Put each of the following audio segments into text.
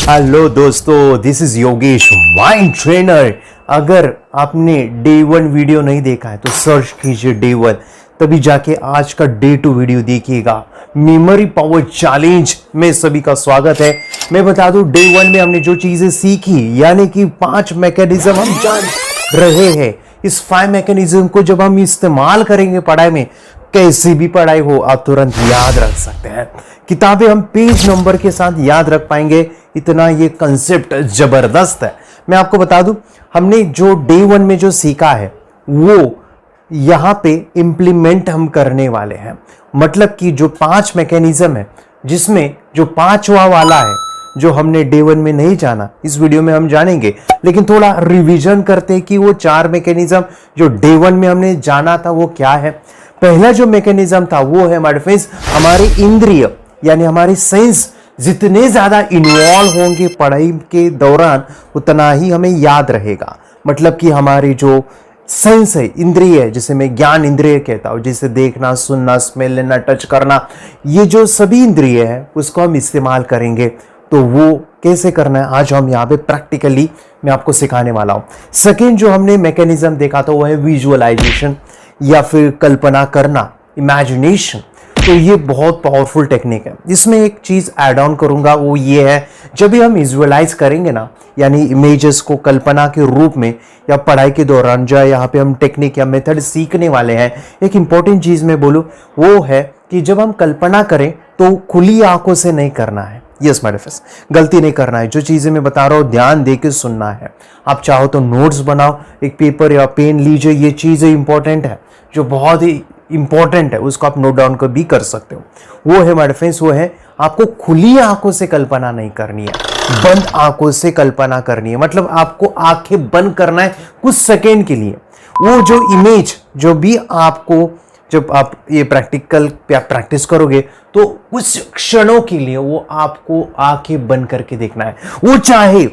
Hello दोस्तों, this is Yogesh mind trainer. अगर आपने डे 1 वीडियो नहीं देखा है तो सर्च कीजिए डे 1, तभी जाके आज का डे 2 वीडियो देखिएगा। मेमोरी पावर चैलेंज में सभी का स्वागत है। मैं बता दूं, डे 1 में हमने जो चीजें सीखी, यानी कि 5 मैकेनिज्म हम जान रहे हैं। इस 5 मैकेनिज्म को जब हम इस्तेमाल करेंगे पढ़ाई में, कैसी भी पढ़ाई हो, आप तुरंत याद रख सकते हैं। किताबें हम पेज नंबर के साथ याद रख पाएंगे, इतना ये कंसेप्ट जबरदस्त है। मैं आपको बता दूं, हमने जो डे 1 में जो सीखा है वो यहां पे इंप्लीमेंट हम करने वाले हैं। मतलब कि जो 5 मैकेनिज्म है, जिसमें जो 5वां वाला है जो हमने डे 1 में नहीं जाना, इस वीडियो में हम जानेंगे। लेकिन थोड़ा रिवीजन करते हैं कि वो 4 मैकेनिज्म जो डे 1 में हमने जाना था वो क्या है। पहला जो मैकेनिज्म था वो है हमारे फ्रेंड्स, हमारे इंद्रिय यानी हमारी सेंस जितने ज्यादा इन्वॉल्व होंगे पढ़ाई के दौरान, उतना ही हमें याद रहेगा। मतलब कि हमारी जो सेंस है, इंद्रिय है, जिसे मैं ज्ञान इंद्रिय कहता हूं, जिसे देखना, सुनना, स्मेल लेना, टच करना, ये जो सभी इंद्रिय है उसको हम इस्तेमाल करेंगे। तो वो कैसे करना है आज हम यहाँ पे प्रैक्टिकली मैं आपको सिखाने वाला हूं। सेकेंड जो हमने मैकेनिज्म देखा था वो है विजुअलाइजेशन या फिर कल्पना करना, इमेजिनेशन। तो ये बहुत पावरफुल टेक्निक है। इसमें एक चीज ऐड ऑन करूंगा, वो ये है, जब भी हम विजुअलाइज करेंगे ना, यानी इमेजेस को कल्पना के रूप में, या पढ़ाई के दौरान जो यहाँ पे हम टेक्निक या मेथड सीखने वाले हैं, एक इंपॉर्टेंट चीज मैं बोलूं वो है कि जब हम कल्पना करें तो खुली आंखों से नहीं करना है। यस माय फ्रेंड्स, गलती नहीं करना है। जो चीजें मैं बता रहा हूं ध्यान दे के सुनना है। आप चाहो तो नोट्स बनाओ, एक पेपर या पेन लीजिए, ये चीजें इंपॉर्टेंट है, जो बहुत ही इंपॉर्टेंट है, उसको आप नोट डाउन भी कर सकते हो। वो है माय फ्रेंड्स, वो है आपको खुली आंखों से कल्पना नहीं करनी है, बंद आंखों से कल्पना करनी है। मतलब आपको आंखें बंद करना है कुछ सेकेंड के लिए। वो जो इमेज जो भी आपको, जब आप ये प्रैक्टिस करोगे तो कुछ क्षणों के लिए वो आपको आंखें बंद करके देखना है। वो चाहे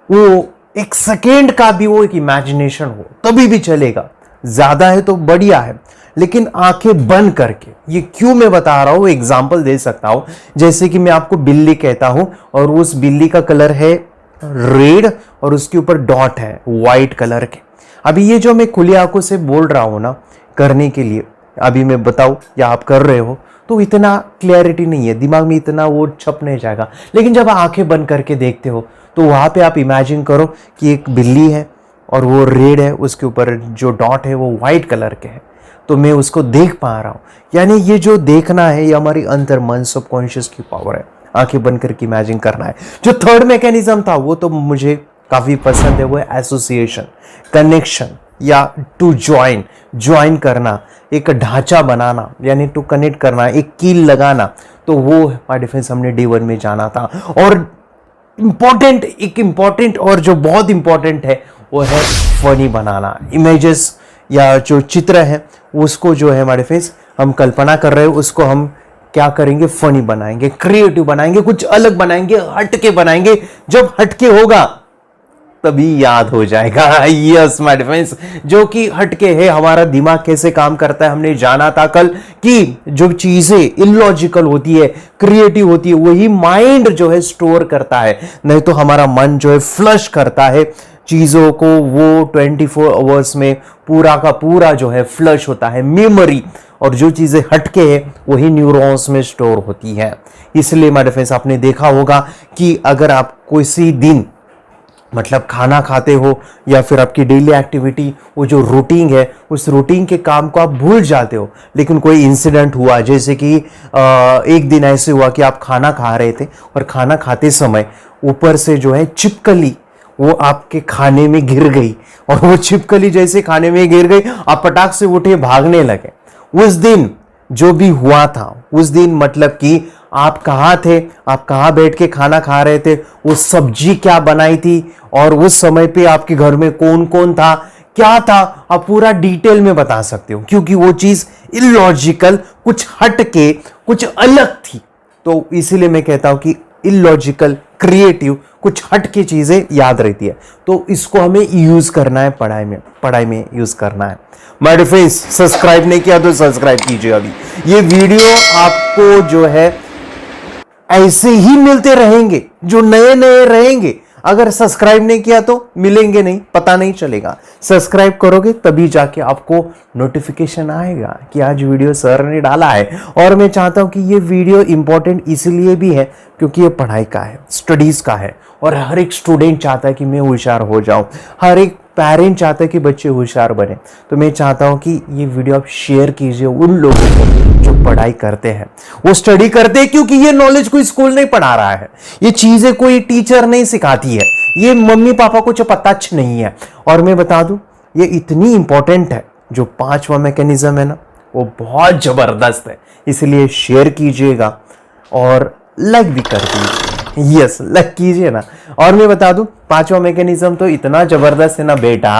वो एक सेकेंड का भी वो एक इमेजिनेशन हो तभी भी चलेगा, ज्यादा है तो बढ़िया है, लेकिन आंखें बंद करके। ये क्यों मैं बता रहा हूं, एग्जांपल दे सकता हूं। जैसे कि मैं आपको बिल्ली कहता हूं और उस बिल्ली का कलर है रेड और उसके ऊपर डॉट है व्हाइट कलर के। अभी ये जो मैं खुली आंखों से बोल रहा हूं ना करने के लिए, अभी मैं बताऊं या आप कर रहे हो तो इतना क्लैरिटी नहीं है, दिमाग में इतना वो छप नहीं जाएगा। लेकिन जब आंखें बंद करके देखते हो तो वहां पे आप इमेजिन करो कि एक बिल्ली है और वो रेड है, उसके ऊपर जो डॉट है वो व्हाइट कलर के है, तो मैं उसको देख पा रहा हूं। यानी ये जो देखना है ये हमारी अंतर मन, सबकॉन्शियस की पावर है। आंखें बंद करके इमेजिन करना है। जो थर्ड मैकेनिज्म था वो तो मुझे काफी पसंद है, वो है एसोसिएशन, कनेक्शन या टू ज्वाइन करना, एक ढांचा बनाना, यानी टू कनेक्ट करना, एक कील लगाना। तो वो हमारे डिफेंस हमने डे 1 में जाना था। और इंपॉर्टेंट और जो बहुत इंपॉर्टेंट है वो है फनी बनाना। इमेजेस या जो चित्र है उसको जो है हमारे फेस हम कल्पना कर रहे हो, उसको हम क्या करेंगे, फनी बनाएंगे, क्रिएटिव बनाएंगे, कुछ अलग बनाएंगे, हटके बनाएंगे। जब हटके होगा तभी याद हो जाएगा। यस माय फ्रेंड्स, जो कि हटके है। हमारा दिमाग कैसे काम करता है हमने जाना था कल, कि जो चीजें इलॉजिकल होती है, क्रिएटिव होती है, वही माइंड जो है स्टोर करता है। नहीं तो हमारा मन जो है फ्लश करता है चीजों को, वो 24 आवर्स में पूरा का पूरा जो है फ्लश होता है मेमोरी। और जो चीजें हटके है वही न्यूरॉन्स में स्टोर होती है। इसलिए माय फ्रेंड्स, आपने देखा होगा कि अगर आप किसी दिन मतलब खाना खाते हो या फिर आपकी डेली एक्टिविटी, वो जो रूटीन है, उस रूटीन के काम को आप भूल जाते हो, लेकिन कोई इंसिडेंट हुआ, जैसे कि एक दिन ऐसे हुआ कि आप खाना खा रहे थे और खाना खाते समय ऊपर से जो है छिपकली वो आपके खाने में गिर गई, और वो छिपकली जैसे खाने में गिर गई, आप पटाख से उठे भागने लगे। उस दिन जो भी हुआ था, उस दिन मतलब कि आप कहाँ थे, आप कहाँ बैठ के खाना खा रहे थे, वो सब्जी क्या बनाई थी, और उस समय पे आपके घर में कौन कौन था, क्या था, आप पूरा डिटेल में बता सकते हो, क्योंकि वो चीज इलॉजिकल, कुछ हट के, कुछ अलग थी। तो इसीलिए मैं कहता हूं कि इलॉजिकल, क्रिएटिव, कुछ हट के चीजें याद रहती है। तो इसको हमें यूज करना है पढ़ाई में यूज करना है। माय फ्रेंड्स, सब्सक्राइब नहीं किया तो सब्सक्राइब कीजिए अभी। ये वीडियो आपको जो है ऐसे ही मिलते रहेंगे, जो नए नए रहेंगे। अगर सब्सक्राइब नहीं किया तो मिलेंगे नहीं, पता नहीं चलेगा। सब्सक्राइब करोगे तभी जाके आपको नोटिफिकेशन आएगा कि आज वीडियो सर ने डाला है। और मैं चाहता हूं कि ये वीडियो इंपॉर्टेंट इसलिए भी है क्योंकि ये पढ़ाई का है, स्टडीज का है, और हर एक स्टूडेंट चाहता है कि मैं होशियार हो जाऊं, हर एक पेरेंट चाहता है कि बच्चे होशियार बने। तो मैं चाहता हूं कि ये वीडियो आप शेयर कीजिए उन लोगों को जो पढ़ाई करते हैं, वो स्टडी करते हैं, क्योंकि ये नॉलेज कोई स्कूल नहीं पढ़ा रहा है, ये चीजें कोई टीचर नहीं सिखाती है, ये मम्मी पापा को जो पता नहीं है। और मैं बता दूं, ये इतनी इंपॉर्टेंट है। जो 5वां मैकेनिज्म है ना, वो बहुत जबरदस्त है, इसलिए शेयर कीजिएगा और लाइक भी कर दीजिए। यस, लाइक कीजिए ना। और मैं बता दूं, 5वां मैकेनिज्म तो इतना जबरदस्त है ना बेटा,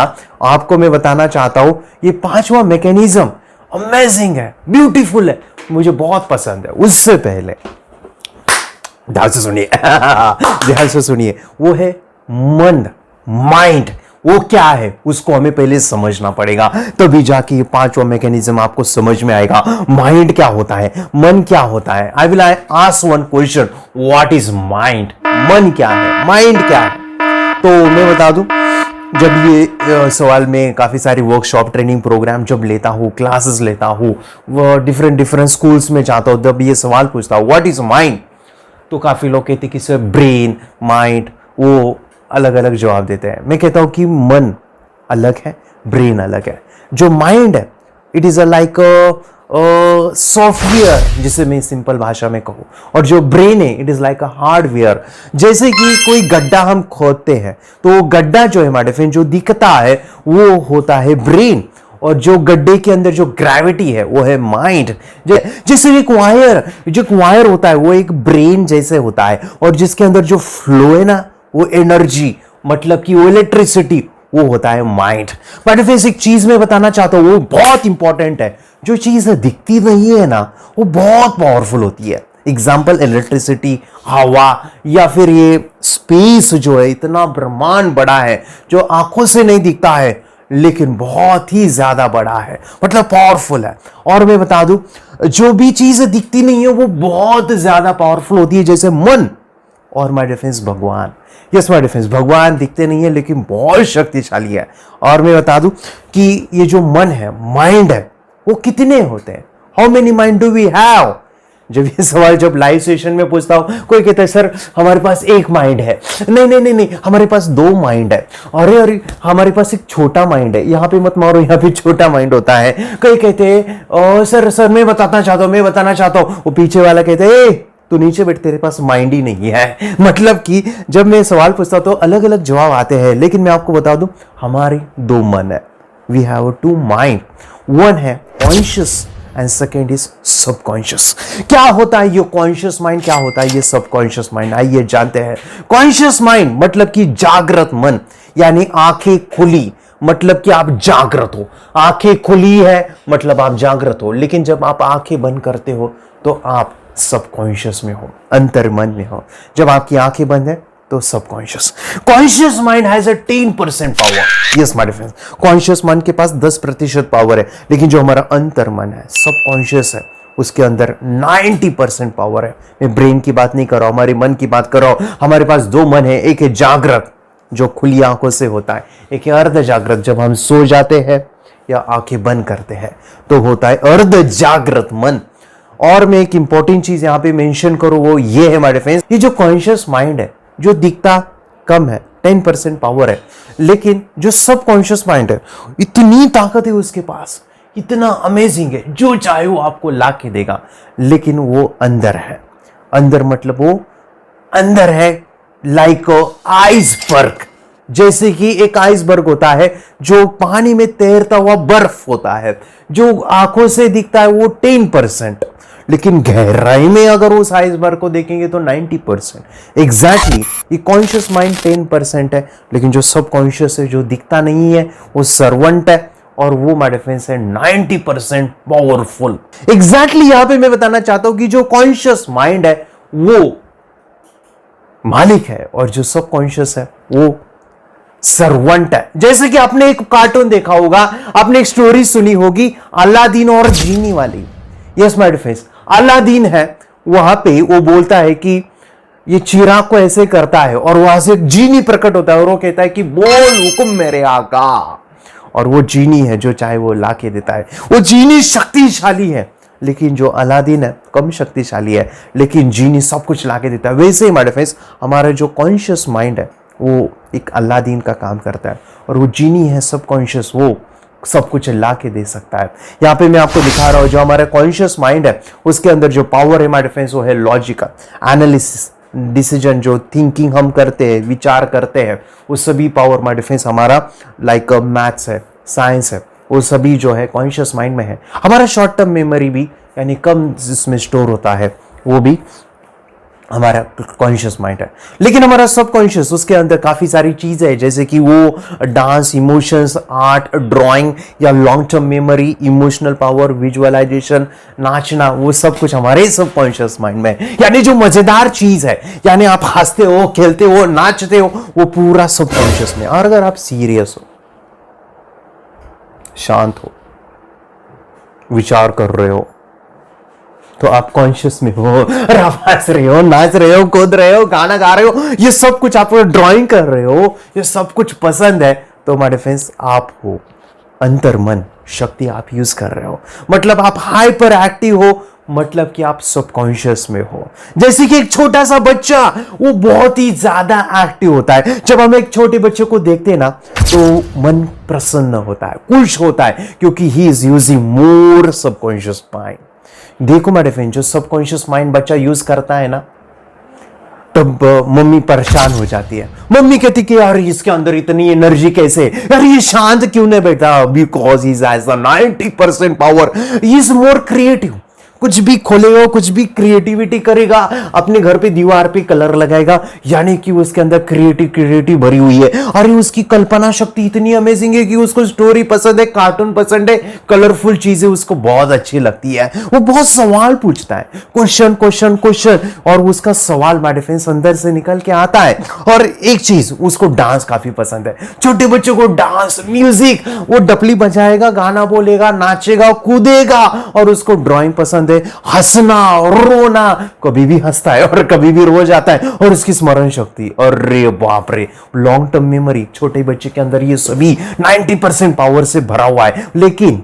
आपको मैं बताना चाहता हूं, ये 5वां मैकेनिज्म अमेजिंग है, ब्यूटीफुल है, मुझे बहुत पसंद है। उससे पहले ध्यान से सुनिए ध्यान से सुनिए, वो है मन, माइंड। वो क्या है उसको हमें पहले समझना पड़ेगा, तभी जाके ये 5वां मैकेनिज्म आपको समझ में आएगा। माइंड क्या होता है, मन क्या होता है। I will ask one question, what is mind? मन क्या है, माइंड क्या है? तो मैं बता दूं, जब ये सवाल में काफ़ी सारी वर्कशॉप, ट्रेनिंग प्रोग्राम जब लेता हूँ, क्लासेस लेता हूँ, वो डिफरेंट स्कूल्स में जाता हूँ, जब ये सवाल पूछता हूँ व्हाट इज माइंड, तो काफ़ी लोग कहते हैं कि सर ब्रेन, माइंड, वो अलग अलग जवाब देते हैं। मैं कहता हूँ कि मन अलग है, ब्रेन अलग है। जो माइंड है, इट इज़ लाइक सॉफ्टवेयर, जिसे मैं सिंपल भाषा में कहूँ, और जो ब्रेन है, it is like a hardware. जैसे कि कोई गड्ढा हम खोदते हैं, तो वो गड्ढा जो है हमारे फ्रेंड, जो दिखता है वो होता है ब्रेन, और जो गड्ढे के अंदर जो ग्रेविटी है वो है माइंड। जैसे एक वायर होता है, वो एक ब्रेन जैसे होता है, और जिसके अंदर जो फ्लो है ना, वो एनर्जी, मतलब कि वो इलेक्ट्रिसिटी, वो होता है माइंड। बट एक चीज मैं बताना चाहता हूं, वो बहुत इंपॉर्टेंट है। जो चीज दिखती नहीं है ना, वो बहुत पावरफुल होती है। एग्जाम्पल, इलेक्ट्रिसिटी, हवा, या फिर ये स्पेस जो है, इतना ब्रह्मांड बड़ा है, जो आंखों से नहीं दिखता है लेकिन बहुत ही ज्यादा बड़ा है, मतलब पावरफुल है। और मैं बता दूं, जो भी चीज दिखती नहीं है वो बहुत ज्यादा पावरफुल होती है, जैसे मन और माय डिफेंस भगवान। यस माय डिफेंस, भगवान दिखते नहीं है लेकिन बहुत शक्तिशाली है। और मैं बता दूं कि ये जो मन है, माइंड है, वो कितने होते हैं? How many mind do we have? जब ये सवाल जब लाइव सेशन में पूछता हूं, कोई कहता है सर हमारे पास एक माइंड है, नहीं, हमारे पास 2 माइंड है, अरे हमारे पास एक छोटा माइंड है, यहाँ पे मत मारो, यहाँ पे छोटा माइंड होता है। कई कहते हैं सर मैं बताना चाहता हूँ, वो पीछे वाला कहते हैं तो नीचे बैठ, तेरे पास माइंड ही नहीं है। मतलब कि जब मैं सवाल पूछता हूं तो अलग अलग जवाब आते हैं, लेकिन मैं आपको बता दूं, हमारे 2 मन है। वी हैव 2 माइंड, वन है conscious and second is subconscious. क्या होता है ये कॉन्शियस माइंड, क्या होता है ये सबकॉन्शियस माइंड, आइए जानते हैं। कॉन्शियस माइंड मतलब कि जागृत मन, यानी आंखें खुली, मतलब कि आप जागृत हो। आंखें खुली है मतलब आप जागृत हो, लेकिन जब आप आंखें बंद करते हो तो आप सबकॉन्शियस में हो, अंतर मन में हो। जब आपकी आंखें बंद है तो subconscious. Conscious mind has a 10% power. Yes my friends, conscious mind के पास 10% पावर है, लेकिन जो हमारा अंतर मन है, सबकॉन्शियस है, उसके अंदर 90% पावर है। मैं ब्रेन की बात नहीं कर रहा हूं, हमारे मन की बात कर रहा हूं। हमारे पास 2 मन है, एक है जागृत जो खुली आंखों से होता है, एक है अर्ध जागृत जब हम सो जाते हैं या आंखें बंद करते हैं तो होता है अर्ध जागृत मन। और मैं एक इंपॉर्टेंट चीज यहां पे मेंशन करूं, वो ये है माय फ्रेंड्स, ये जो कॉन्शियस माइंड है, जो दिखता कम है, 10% पावर है, लेकिन जो सबकॉन्शियस माइंड है, इतनी ताकत है उसके पास, इतना अमेजिंग है, जो चाहे वो आपको ला के देगा, लेकिन वो अंदर है। अंदर मतलब वो अंदर है, लाइक आइसबर्ग। जैसे कि एक आइसबर्ग होता है जो पानी में तैरता हुआ बर्फ होता है, जो आंखों से दिखता है वो 10%, लेकिन गहराई में अगर उस आइसबर्ग को देखेंगे तो 90%। एग्जैक्टली, ये कॉन्शियस माइंड 10% है, लेकिन जो सबकॉन्शियस है, जो दिखता नहीं है, वो सर्वेंट है, और वो माय डिफरेंस है 90% पावरफुल। एग्जैक्टली यहां पे मैं बताना चाहता हूं कि जो कॉन्शियस माइंड है वो मालिक है, और जो सबकॉन्शियस है वो सर्वेंट है। जैसे कि आपने एक कार्टून देखा होगा, आपने एक स्टोरी सुनी होगी, अलादीन और जीनी वाली। यस माय डिफरेंस, अलादीन है, वहां पे वो बोलता है कि ये चिराग को ऐसे करता है, और वहां से एक जीनी प्रकट होता है और वो कहता है कि बोल हुक्म मेरे आका। और वो जीनी है जो चाहे वो ला के देता है। वो जीनी शक्तिशाली है, लेकिन जो अलादीन है कम शक्तिशाली है, लेकिन जीनी सब कुछ ला के देता है। वैसे ही माय फ्रेंड्स, हमारा जो कॉन्शियस माइंड है वो एक अलादीन का काम करता है, और वो जीनी है सब कॉन्शियस, वो सब कुछ ला के दे सकता है। यहाँ पे मैं आपको दिखा रहा हूं, जो हमारा कॉन्शियस माइंड है उसके अंदर जो पावर है माय फ्रेंड्स, वो है लॉजिकल एनालिसिस, डिसीजन, जो थिंकिंग हम करते हैं, विचार करते हैं, वो सभी पावर माय फ्रेंड्स हमारा लाइक मैथ्स है, साइंस है, वो सभी जो है कॉन्शियस माइंड में है। हमारा शॉर्ट टर्म मेमोरी भी यानी कम जिसमें स्टोर होता है, वो भी हमारा कॉन्शियस माइंड है। लेकिन हमारा सबकॉन्शियस, उसके अंदर काफी सारी चीजें हैं, जैसे कि वो डांस, इमोशंस, आर्ट, ड्राइंग, या long term memory, emotional power, visualization, नाचना, वो सब कुछ हमारे सबकॉन्शियस माइंड में है। यानी जो मजेदार चीज है, यानी आप हंसते हो, खेलते हो, नाचते हो, वो पूरा सबकॉन्शियस में। और अगर आप सीरियस हो, शांत हो, विचार कर रहे हो, तो आप कॉन्शियस में हो, और आप हंस रहे हो, नाच रहे हो, कूद रहे हो, गाना गा रहे हो, ये सब कुछ आप ड्राइंग कर रहे हो, ये सब कुछ पसंद है, तो हमारे फ्रेंड्स आप हो। अंतर्मन शक्ति आप यूज कर रहे हो, मतलब आप हाइपर एक्टिव हो, मतलब कि आप सबकॉन्शियस में हो। जैसे कि एक छोटा सा बच्चा, वो बहुत ही ज्यादा एक्टिव होता है। जब हम एक छोटे बच्चे को देखते हैं ना, तो मन प्रसन्न होता है, खुश होता है, क्योंकि he is using more subconscious mind. देखो मेरे फ्रेंड, जो सबकॉन्शियस माइंड बच्चा यूज करता है ना, तब मम्मी परेशान हो जाती है। मम्मी कहती कि यार इसके अंदर इतनी एनर्जी कैसे, यार ये शांत क्यों नहीं बैठा? Because he has 90% power, he is more creative. कुछ भी खोलेगा, कुछ भी क्रिएटिविटी करेगा, अपने घर पे दीवार पे कलर लगाएगा, यानी कि उसके अंदर क्रिएटिव भरी हुई है। अरे उसकी कल्पना शक्ति इतनी अमेजिंग है कि उसको स्टोरी पसंद है, कार्टून पसंद है, कलरफुल चीजें उसको बहुत अच्छी लगती है। वो बहुत सवाल पूछता है, क्वेश्चन क्वेश्चन क्वेश्चन, और उसका सवाल माय डिफेंस अंदर से निकल के आता है। और एक चीज, उसको डांस काफी पसंद है। छोटे बच्चों को डांस, म्यूजिक, वो डपली बजाएगा, गाना बोलेगा, नाचेगा, कूदेगा, और उसको ड्राइंग पसंद, हंसना, रोना, कभी भी हंसता है और कभी भी रो जाता है। और उसकी स्मरण शक्ति, अरे बाप रे, लॉन्ग टर्म मेमोरी, छोटे बच्चे के अंदर ये सभी 90% पावर से भरा हुआ है। लेकिन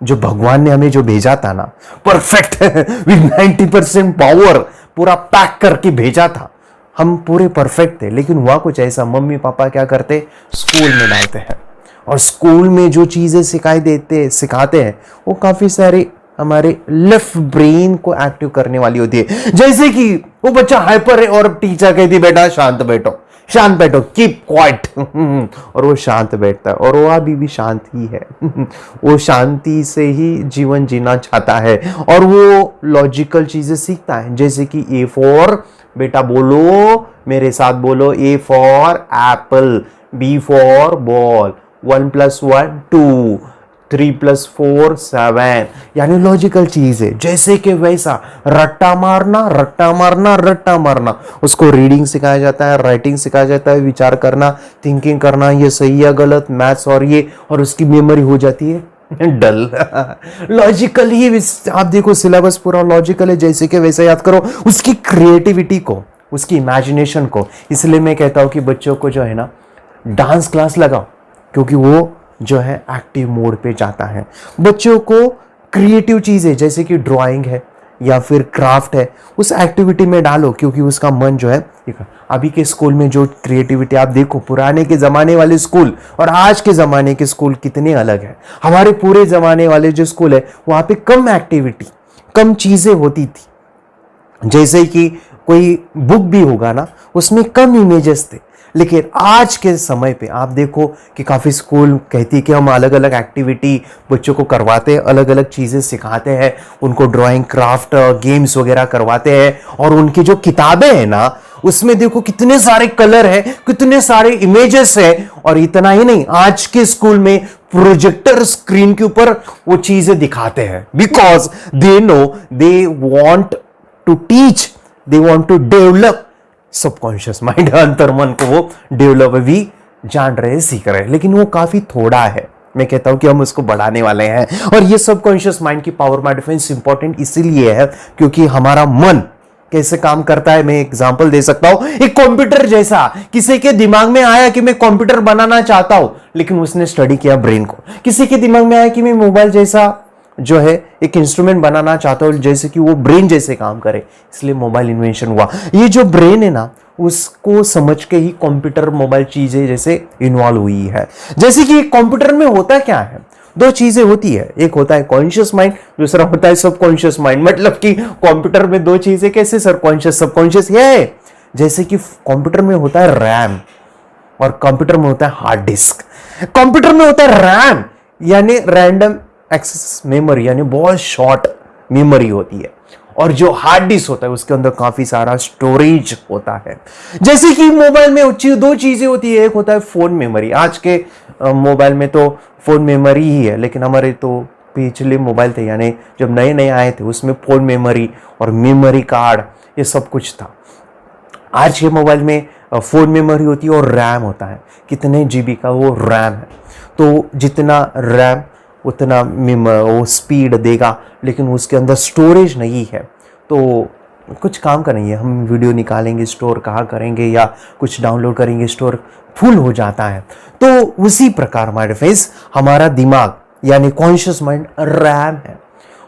जो भगवान ने हमें जो भेजा था ना, परफेक्ट विद 90% पावर, पूरा पैक करके भेजा था, हम पूरे परफेक्ट थे। लेकिन हुआ कुछ ऐसा, मम्मी पापा क्या करते, स्कूल में डालते हैं, और स्कूल में जो चीजें सिखाते हैं वो काफी सारी हमारे लेफ्ट ब्रेन को एक्टिव करने वाली होती है। जैसे कि वो बच्चा हाइपर है और टीचर कहती बेटा शांत बैठो, शांत बैठो, कीप क्वाइट, और वो शांत बैठता है, और वो अभी भी शांत ही है। वो शांति से ही जीवन जीना चाहता है, और वो लॉजिकल चीजें सीखता है। जैसे कि ए फॉर, बेटा बोलो मेरे साथ, बोलो A for apple, B for ball, 1 + 1 2, 3 + 4 7, यानी लॉजिकल चीज है। जैसे कि वैसा रट्टा मारना, रट्टा मारना, रट्टा मारना, उसको रीडिंग सिखाया जाता है, राइटिंग सिखाया जाता है, विचार करना, थिंकिंग करना, ये सही या गलत, मैथ्स और ये, और उसकी मेमोरी हो जाती है डल। लॉजिकल ही आप देखो, सिलेबस पूरा लॉजिकल है, जैसे कि वैसा याद करो। उसकी क्रिएटिविटी को, उसकी इमेजिनेशन को, इसलिए मैं कहता हूं कि बच्चों को जो है ना, डांस क्लास लगाओ, क्योंकि वो जो है एक्टिव मोड पे जाता है। बच्चों को क्रिएटिव चीजें जैसे कि ड्राइंग है या फिर क्राफ्ट है, उस एक्टिविटी में डालो, क्योंकि उसका मन जो है, अभी के स्कूल में जो क्रिएटिविटी आप देखो, पुराने के जमाने वाले स्कूल और आज के जमाने के स्कूल कितने अलग है। हमारे पूरे जमाने वाले जो स्कूल है, वहां पे कम एक्टिविटी, कम चीजें होती थी। जैसे कि कोई बुक भी होगा ना, उसमें कम इमेजेस थे। लेकिन आज के समय पे आप देखो कि काफ़ी स्कूल कहती है कि हम अलग अलग एक्टिविटी बच्चों को करवाते हैं, अलग अलग चीज़ें सिखाते हैं, उनको ड्राइंग, क्राफ्ट, गेम्स वगैरह करवाते हैं। और उनकी जो किताबें हैं ना, उसमें देखो कितने सारे कलर है, कितने सारे इमेजेस है। और इतना ही नहीं, आज के स्कूल में प्रोजेक्टर स्क्रीन के ऊपर वो चीज़ें दिखाते हैं, because they know, they want to teach, they want to develop subconscious mind, अंतर्मन को वो डेवलप भी जान रहे, सीख रहे हैं। लेकिन वो काफी थोड़ा है, मैं कहता हूं कि हम उसको बढ़ाने वाले हैं। और ये सबकॉन्शियस माइंड की पावर माय डिफेंस इंपॉर्टेंट इसीलिए है क्योंकि हमारा मन कैसे काम करता है मैं एग्जांपल दे सकता हूं। एक कंप्यूटर जैसा किसी के दिमाग में आया कि मैं कंप्यूटर बनाना चाहता हूं, लेकिन उसने स्टडी किया ब्रेन को। किसी के दिमाग में आया कि मैं मोबाइल जैसा जो है एक इंस्ट्रूमेंट बनाना चाहता हूं जैसे कि वो ब्रेन जैसे काम करे, इसलिए मोबाइल इन्वेंशन हुआ। ये जो ब्रेन है ना, उसको समझ के ही कंप्यूटर मोबाइल चीजें जैसे इन्वॉल्व हुई है। जैसे कि कंप्यूटर में होता क्या है, दो चीजें होती है, एक होता है कॉन्शियस माइंड, दूसरा होता है सबकॉन्शियस माइंड। मतलब कि कंप्यूटर में दो चीजें कैसे सर, कॉन्शियस सबकॉन्शियस है। जैसे कि कंप्यूटर में होता है रैम और कंप्यूटर में होता है हार्ड डिस्क। कंप्यूटर में होता है रैम यानी रैंडम एक्सेस मेमोरी, यानी बहुत शॉर्ट मेमोरी होती है, और जो हार्ड डिस्क होता है उसके अंदर काफी सारा स्टोरेज होता है। जैसे कि मोबाइल में दो चीजें होती है, एक होता है फोन मेमोरी। आज के मोबाइल में तो फोन मेमोरी ही है, लेकिन हमारे तो पिछले मोबाइल थे यानी जब नए नए आए थे उसमें फोन मेमोरी और मेमोरी कार्ड ये सब कुछ था। आज के मोबाइल में फोन मेमोरी होती है और रैम होता है, कितने जीबी का वो रैम है। तो जितना रैम उतना वो स्पीड देगा, लेकिन उसके अंदर स्टोरेज नहीं है तो कुछ काम का नहीं है। हम वीडियो निकालेंगे स्टोर कहाँ करेंगे या कुछ डाउनलोड करेंगे स्टोर फुल हो जाता है। तो उसी प्रकार माय डिफेंस हमारा दिमाग यानी कॉन्शियस माइंड रैम है,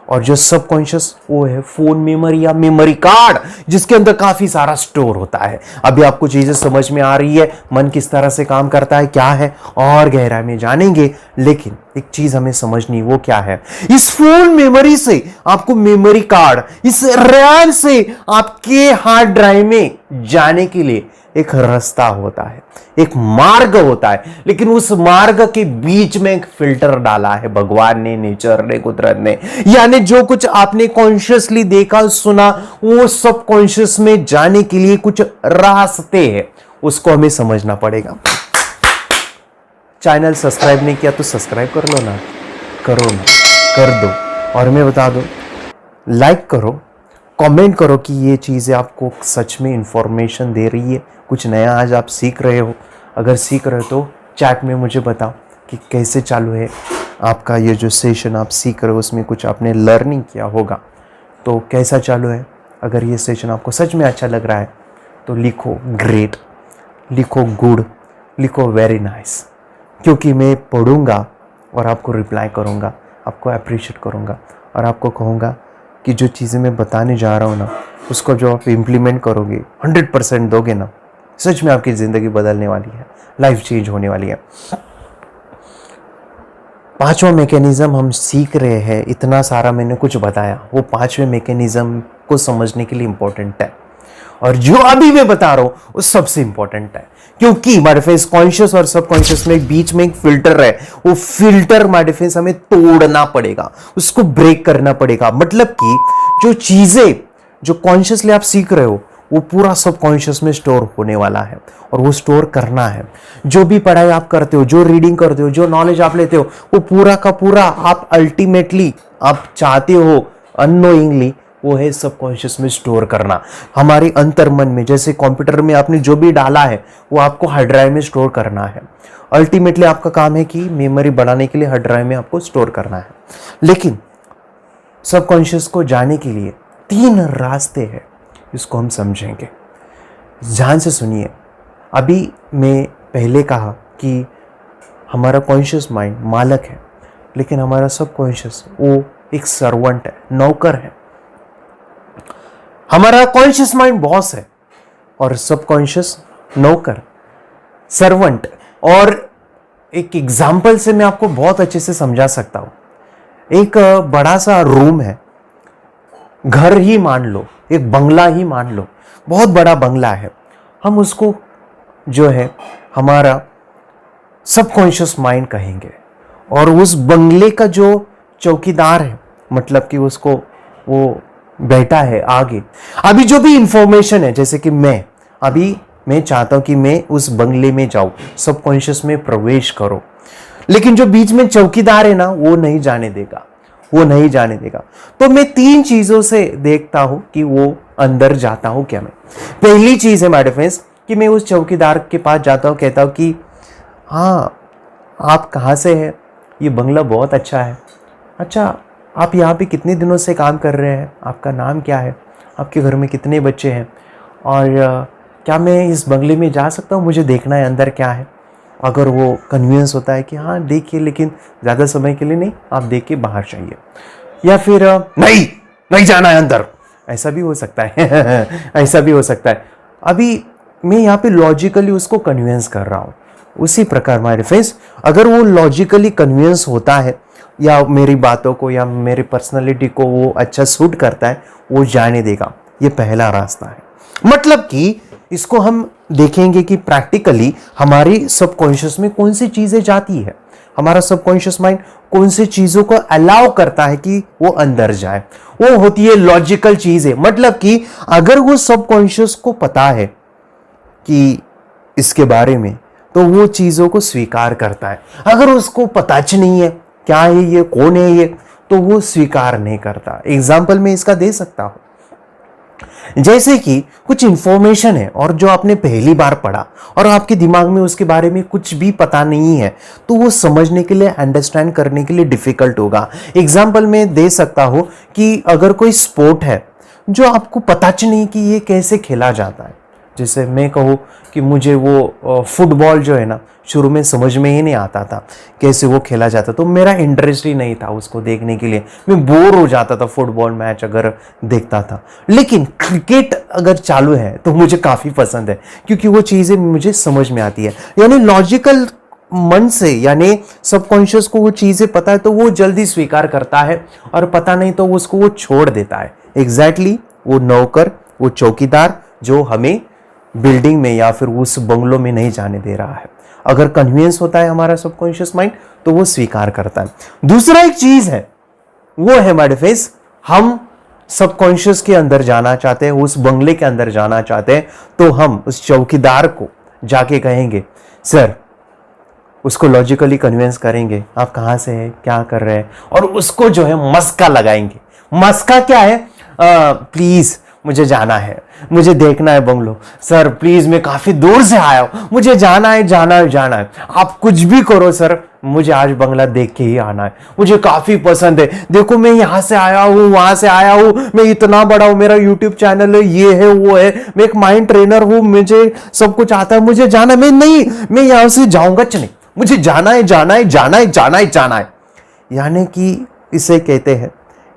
और जो सबकॉन्शियस वो है फोन मेमोरी या मेमोरी कार्ड जिसके अंदर काफी सारा स्टोर होता है। अभी आपको चीजें समझ में आ रही है, मन किस तरह से काम करता है क्या है, और गहराई में जानेंगे। लेकिन एक चीज हमें समझनी, वो क्या है, इस फोन मेमोरी से आपको मेमोरी कार्ड, इस रैम से आपके हार्ड ड्राइव में जाने के लिए एक रास्ता होता है, एक मार्ग होता है। लेकिन उस मार्ग के बीच में एक फिल्टर डाला है भगवान ने, नेचर ने, कुदरत ने। यानी जो कुछ आपने कॉन्शियसली देखा सुना, वो सब कॉन्शियस में जाने के लिए कुछ रास्ते हैं, उसको हमें समझना पड़ेगा। चैनल सब्सक्राइब नहीं किया तो सब्सक्राइब कर लो ना, करो ना, कर दो। और मैं बता दो, लाइक करो, कमेंट करो कि ये चीज़ें आपको सच में इंफॉर्मेशन दे रही है, कुछ नया आज आप सीख रहे हो। अगर सीख रहे हो तो चैट में मुझे बताओ कि कैसे चालू है आपका ये जो सेशन आप सीख रहे हो, उसमें कुछ आपने लर्निंग किया होगा तो कैसा चालू है। अगर ये सेशन आपको सच में अच्छा लग रहा है तो लिखो ग्रेट, लिखो गुड, लिखो वेरी नाइस, क्योंकि मैं पढ़ूंगा और आपको रिप्लाई करूंगा, आपको अप्रिशिएट करूंगा, और आपको कहूँगा कि जो चीज़ें मैं बताने जा रहा हूँ ना, उसको जो आप इम्प्लीमेंट करोगे, 100% दोगे ना, सच में आपकी ज़िंदगी बदलने वाली है, लाइफ चेंज होने वाली है। पांचवा मैकेनिज्म हम सीख रहे हैं, इतना सारा मैंने कुछ बताया, वो पांचवें मैकेनिज्म को समझने के लिए इंपॉर्टेंट है, और जो अभी मैं बता रहा हूं वो सबसे इंपॉर्टेंट है। क्योंकि हमारे फेस कॉन्शियस और सबकॉन्शियस में बीच में एक फिल्टर है, वो फिल्टर हमारे फेस हमें तोड़ना पड़ेगा, उसको ब्रेक करना पड़ेगा। मतलब कि जो चीजें जो कॉन्शियसली आप सीख रहे हो वो पूरा सबकॉन्शियस में स्टोर होने वाला है, और वो स्टोर करना है। जो भी पढ़ाई आप करते हो, जो रीडिंग करते हो, जो नॉलेज आप लेते हो, वो पूरा का पूरा आप अल्टीमेटली आप चाहते हो अननोइंगली वो है सबकॉन्शियस में स्टोर करना, हमारे अंतर मन में। जैसे कंप्यूटर में आपने जो भी डाला है वो आपको हार्ड ड्राइव में स्टोर करना है। अल्टीमेटली आपका काम है कि मेमोरी बढ़ाने के लिए हार्ड ड्राइव में आपको स्टोर करना है। लेकिन सबकॉन्शियस को जाने के लिए 3 रास्ते हैं, इसको हम समझेंगे। ध्यान से सुनिए। अभी मैं पहले कहा कि हमारा कॉन्शियस माइंड मालक है, लेकिन हमारा सबकॉन्शियस वो एक सर्वेंट है, नौकर है। हमारा कॉन्शियस माइंड बॉस है और सबकॉन्शियस नौकर, सर्वेंट। और एक एग्जाम्पल से मैं आपको बहुत अच्छे से समझा सकता हूं। एक बड़ा सा रूम है, घर ही मान लो, एक बंगला ही मान लो, बहुत बड़ा बंगला है। हम उसको जो है हमारा सबकॉन्शियस माइंड कहेंगे, और उस बंगले का जो चौकीदार है, मतलब कि उसको वो बैठा है आगे। अभी जो भी इंफॉर्मेशन है, जैसे कि मैं चाहता हूं कि मैं उस बंगले में जाऊं, सबकॉन्शियस में प्रवेश करो, लेकिन जो बीच में चौकीदार है ना, वो नहीं जाने देगा, वो नहीं जाने देगा। तो मैं 3 चीजों से देखता हूं कि वो अंदर जाता हूं क्या। मैं पहली चीज है माय डिफेंस कि मैं उस चौकीदार के पास जाता हूं, कहता हूं कि हाँ आप कहाँ से हैं, ये बंगला बहुत अच्छा है। अच्छा, आप यहाँ पे कितने दिनों से काम कर रहे हैं? आपका नाम क्या है? आपके घर में कितने बच्चे हैं? और क्या मैं इस बंगले में जा सकता हूँ? मुझे देखना है अंदर क्या है। अगर वो कन्वीनियंस होता है कि हाँ देखिए, लेकिन ज़्यादा समय के लिए नहीं, आप देख के बाहर जाइए। या फिर नहीं नहीं जाना है अंदर, ऐसा भी हो सकता है ऐसा भी हो सकता है। अभी मैं यहाँ पे लॉजिकली उसको कन्विंस कर रहा हूँ। उसी प्रकार माय फ्रेंड्स, अगर वो लॉजिकली कन्विंस होता है या मेरी बातों को या मेरी पर्सनालिटी को वो अच्छा सूट करता है, वो जाने देगा। ये पहला रास्ता है। मतलब कि इसको हम देखेंगे कि प्रैक्टिकली हमारी सबकॉन्शियस में कौन सी चीजें जाती है, हमारा सबकॉन्शियस माइंड कौन सी चीजों को अलाउ करता है कि वो अंदर जाए। वो होती है लॉजिकल चीजें। मतलब कि अगर वो सबकॉन्शियस को पता है कि इसके बारे में, तो वो चीजों को स्वीकार करता है। अगर उसको पता नहीं है क्या है ये, कौन है ये, तो वो स्वीकार नहीं करता। एग्जाम्पल मैं इसका दे सकता हूं, जैसे कि कुछ इंफॉर्मेशन है और जो आपने पहली बार पढ़ा और आपके दिमाग में उसके बारे में कुछ भी पता नहीं है, तो वो समझने के लिए, अंडरस्टैंड करने के लिए डिफिकल्ट होगा। एग्जाम्पल मैं दे सकता हूं कि अगर कोई स्पोर्ट है जो आपको पता नहीं कि ये कैसे खेला जाता है, जैसे मैं कहूँ कि मुझे वो फुटबॉल जो है ना, शुरू में समझ में ही नहीं आता था कैसे वो खेला जाता, तो मेरा इंटरेस्ट ही नहीं था उसको देखने के लिए। मैं बोर हो जाता था फुटबॉल मैच अगर देखता था। लेकिन क्रिकेट अगर चालू है तो मुझे काफ़ी पसंद है, क्योंकि वो चीज़ें मुझे समझ में आती है। यानी लॉजिकल मन से, यानी सबकॉन्शियस को वो चीज़ें पता है तो वो जल्दी स्वीकार करता है, और पता नहीं तो उसको वो छोड़ देता है। एग्जैक्टली वो नौकर, वो चौकीदार जो हमें बिल्डिंग में या फिर उस बंगलों में नहीं जाने दे रहा है। अगर कन्वीनियंस होता है हमारा सबकॉन्शियस माइंड, तो वो स्वीकार करता है। दूसरा एक चीज है, वो है हमारे फेस, हम सबकॉन्शियस के अंदर जाना चाहते हैं, उस बंगले के अंदर जाना चाहते हैं, तो हम उस चौकीदार को जाके कहेंगे सर, उसको लॉजिकली कन्विंस करेंगे आप कहाँ से हैं, क्या कर रहे हैं, और उसको जो है मस्का लगाएंगे। मस्का क्या है? प्लीज मुझे जाना है, मुझे देखना है बंगलो। सर प्लीज, मैं काफी दूर से आया हूं, मुझे जाना है, जाना है, जाना है। आप कुछ भी करो सर, मुझे आज बंगला देख के ही आना है, मुझे काफी पसंद है। देखो मैं यहां से आया हूं, वहां से आया हूं, मैं इतना बड़ा हूं, मेरा यूट्यूब चैनल है, ये है वो है, मैं एक माइंड ट्रेनर हूं, मुझे सब कुछ आता है, मुझे जाना है। मैं यहां से जाऊंगा नहीं, मुझे जाना है, जाना है, जाना है, जाना है, जाना है। यानी कि इसे कहते हैं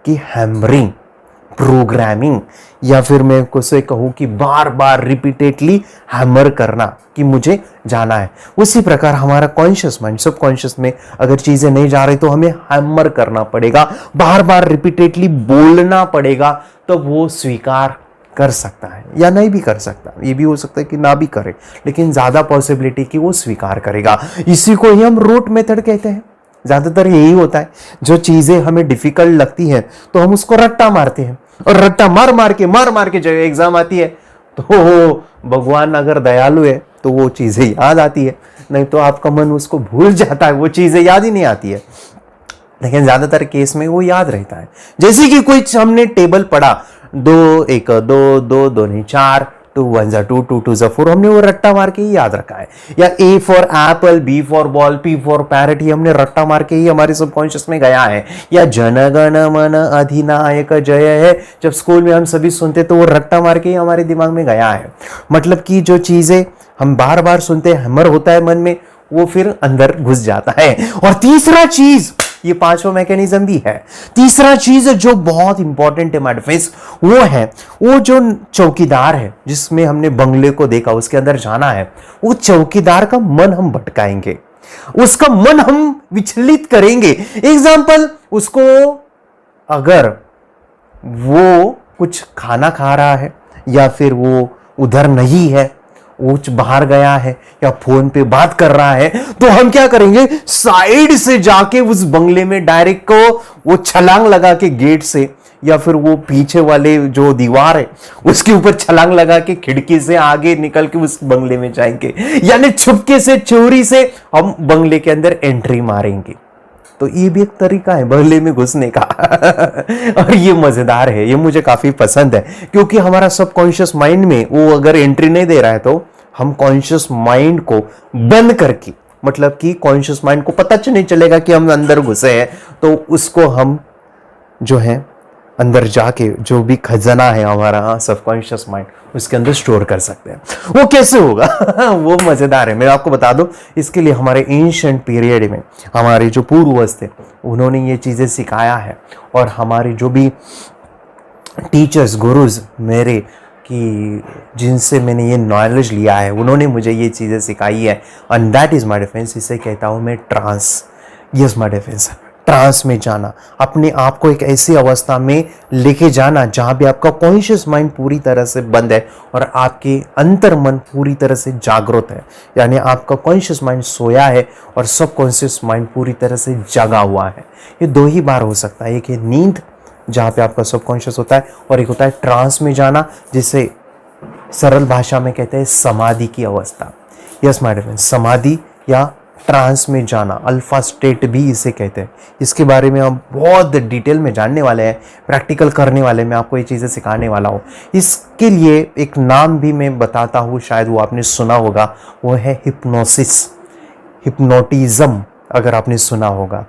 कि हैमरिंग, प्रोग्रामिंग, या फिर मैं उसे कहूं कि बार बार रिपीटेडली हैमर करना कि मुझे जाना है। उसी प्रकार हमारा कॉन्शियस माइंड, सबकॉन्शियस में अगर चीजें नहीं जा रही तो हमें हैमर करना पड़ेगा, बार बार रिपीटेडली बोलना पड़ेगा, तो वो स्वीकार कर सकता है या नहीं भी कर सकता। ये भी हो सकता है कि ना भी करे, लेकिन ज्यादा पॉसिबिलिटी कि वो स्वीकार करेगा। इसी को ही हम रूट मेथड कहते हैं। ज्यादातर यही होता है, जो चीजें हमें डिफिकल्ट लगती हैं तो हम उसको रट्टा मारते हैं, और रट्टा मार मार के जब एग्जाम आती है तो भगवान अगर दयालु है तो वो चीजें याद आती है, नहीं तो आपका मन उसको भूल जाता है, वो चीजें याद ही नहीं आती है। लेकिन ज्यादातर केस में वो याद रहता है। जैसे कि कोई हमने टेबल पढ़ा, 2 1 2 2 2 नहीं 4, 2 1 2 2 2 4, हमने वो रट्टा मार के ही याद रखा है। या A for Apple, B for ball, P for parrot, ये हमने रट्टा मार के ही हमारे सबकॉन्शियस में गया है। या जनगण मन अधिनायक जय है, जब स्कूल में हम सभी सुनते तो वो रट्टा मार के ही हमारे दिमाग में गया है। मतलब कि जो चीजें हम बार बार सुनते हैं, हैमर होता है मन में, वो फिर अंदर घुस जाता है। और तीसरा चीज, ये पांचवा मैकेनिज्म भी है, तीसरा चीज जो बहुत इंपॉर्टेंट है माय फ्रेंड्स, वो है वो जो चौकीदार है जिसमें हमने बंगले को देखा, उसके अंदर जाना है, वो चौकीदार का मन हम भटकाएंगे, उसका मन हम विचलित करेंगे। एग्जाम्पल, उसको अगर वो कुछ खाना खा रहा है या फिर वो उधर नहीं है, वो बाहर गया है या फोन पे बात कर रहा है, तो हम क्या करेंगे, साइड से जाके उस बंगले में डायरेक्ट को वो छलांग लगा के गेट से, या फिर वो पीछे वाले जो दीवार है उसके ऊपर छलांग लगा के खिड़की से आगे निकल के उस बंगले में जाएंगे। यानी छुपके से, चोरी से हम बंगले के अंदर एंट्री मारेंगे। तो ये भी एक तरीका है बंगले में घुसने का और ये मजेदार है, ये मुझे काफी पसंद है, क्योंकि हमारा सबकॉन्शियस माइंड में वो अगर एंट्री नहीं दे रहा है तो हम कॉन्शियस माइंड को बंद करके, मतलब कि कॉन्शियस माइंड को पता नहीं चलेगा कि हम अंदर घुसे हैं, तो उसको हम जो है अंदर जाके जो भी खजाना है हमारा सबकॉन्शियस माइंड, उसके अंदर स्टोर कर सकते हैं। वो कैसे होगा वो मजेदार है, मैं आपको बता दूं। इसके लिए हमारे एंशिएंट पीरियड में हमारे जो पूर्वज थे उन्होंने ये चीजें सिखाया है, और हमारे जो भी टीचर्स गुरुज मेरे कि जिनसे मैंने ये नॉलेज लिया है, उन्होंने मुझे ये चीज़ें सिखाई है, and that is my defence. इसे कहता हूँ मैं trance. Yes my defence, trance में जाना, अपने आप को एक ऐसी अवस्था में लेके जाना जहाँ भी आपका कॉन्शियस माइंड पूरी तरह से बंद है और आपके अंतर मन पूरी तरह से जागृत है। यानी आपका कॉन्शियस माइंड सोया है और सब कॉन्शियस माइंड पूरी तरह से जगा हुआ है। ये दो ही बार हो सकता है, एक है नींद जहाँ पे आपका सबकॉन्शियस होता है, और एक होता है ट्रांस में जाना, जिसे सरल भाषा में कहते हैं समाधि की अवस्था। यस माय डियर, समाधि या ट्रांस में जाना, अल्फा स्टेट भी इसे कहते हैं। इसके बारे में हम बहुत डिटेल में जानने वाले हैं, प्रैक्टिकल करने वाले, मैं आपको ये चीज़ें सिखाने वाला हूँ। इसके लिए एक नाम भी मैं बताता हूँ, शायद वो आपने सुना होगा, वो है हिप्नोसिस, हिप्नोटिज्म, अगर आपने सुना होगा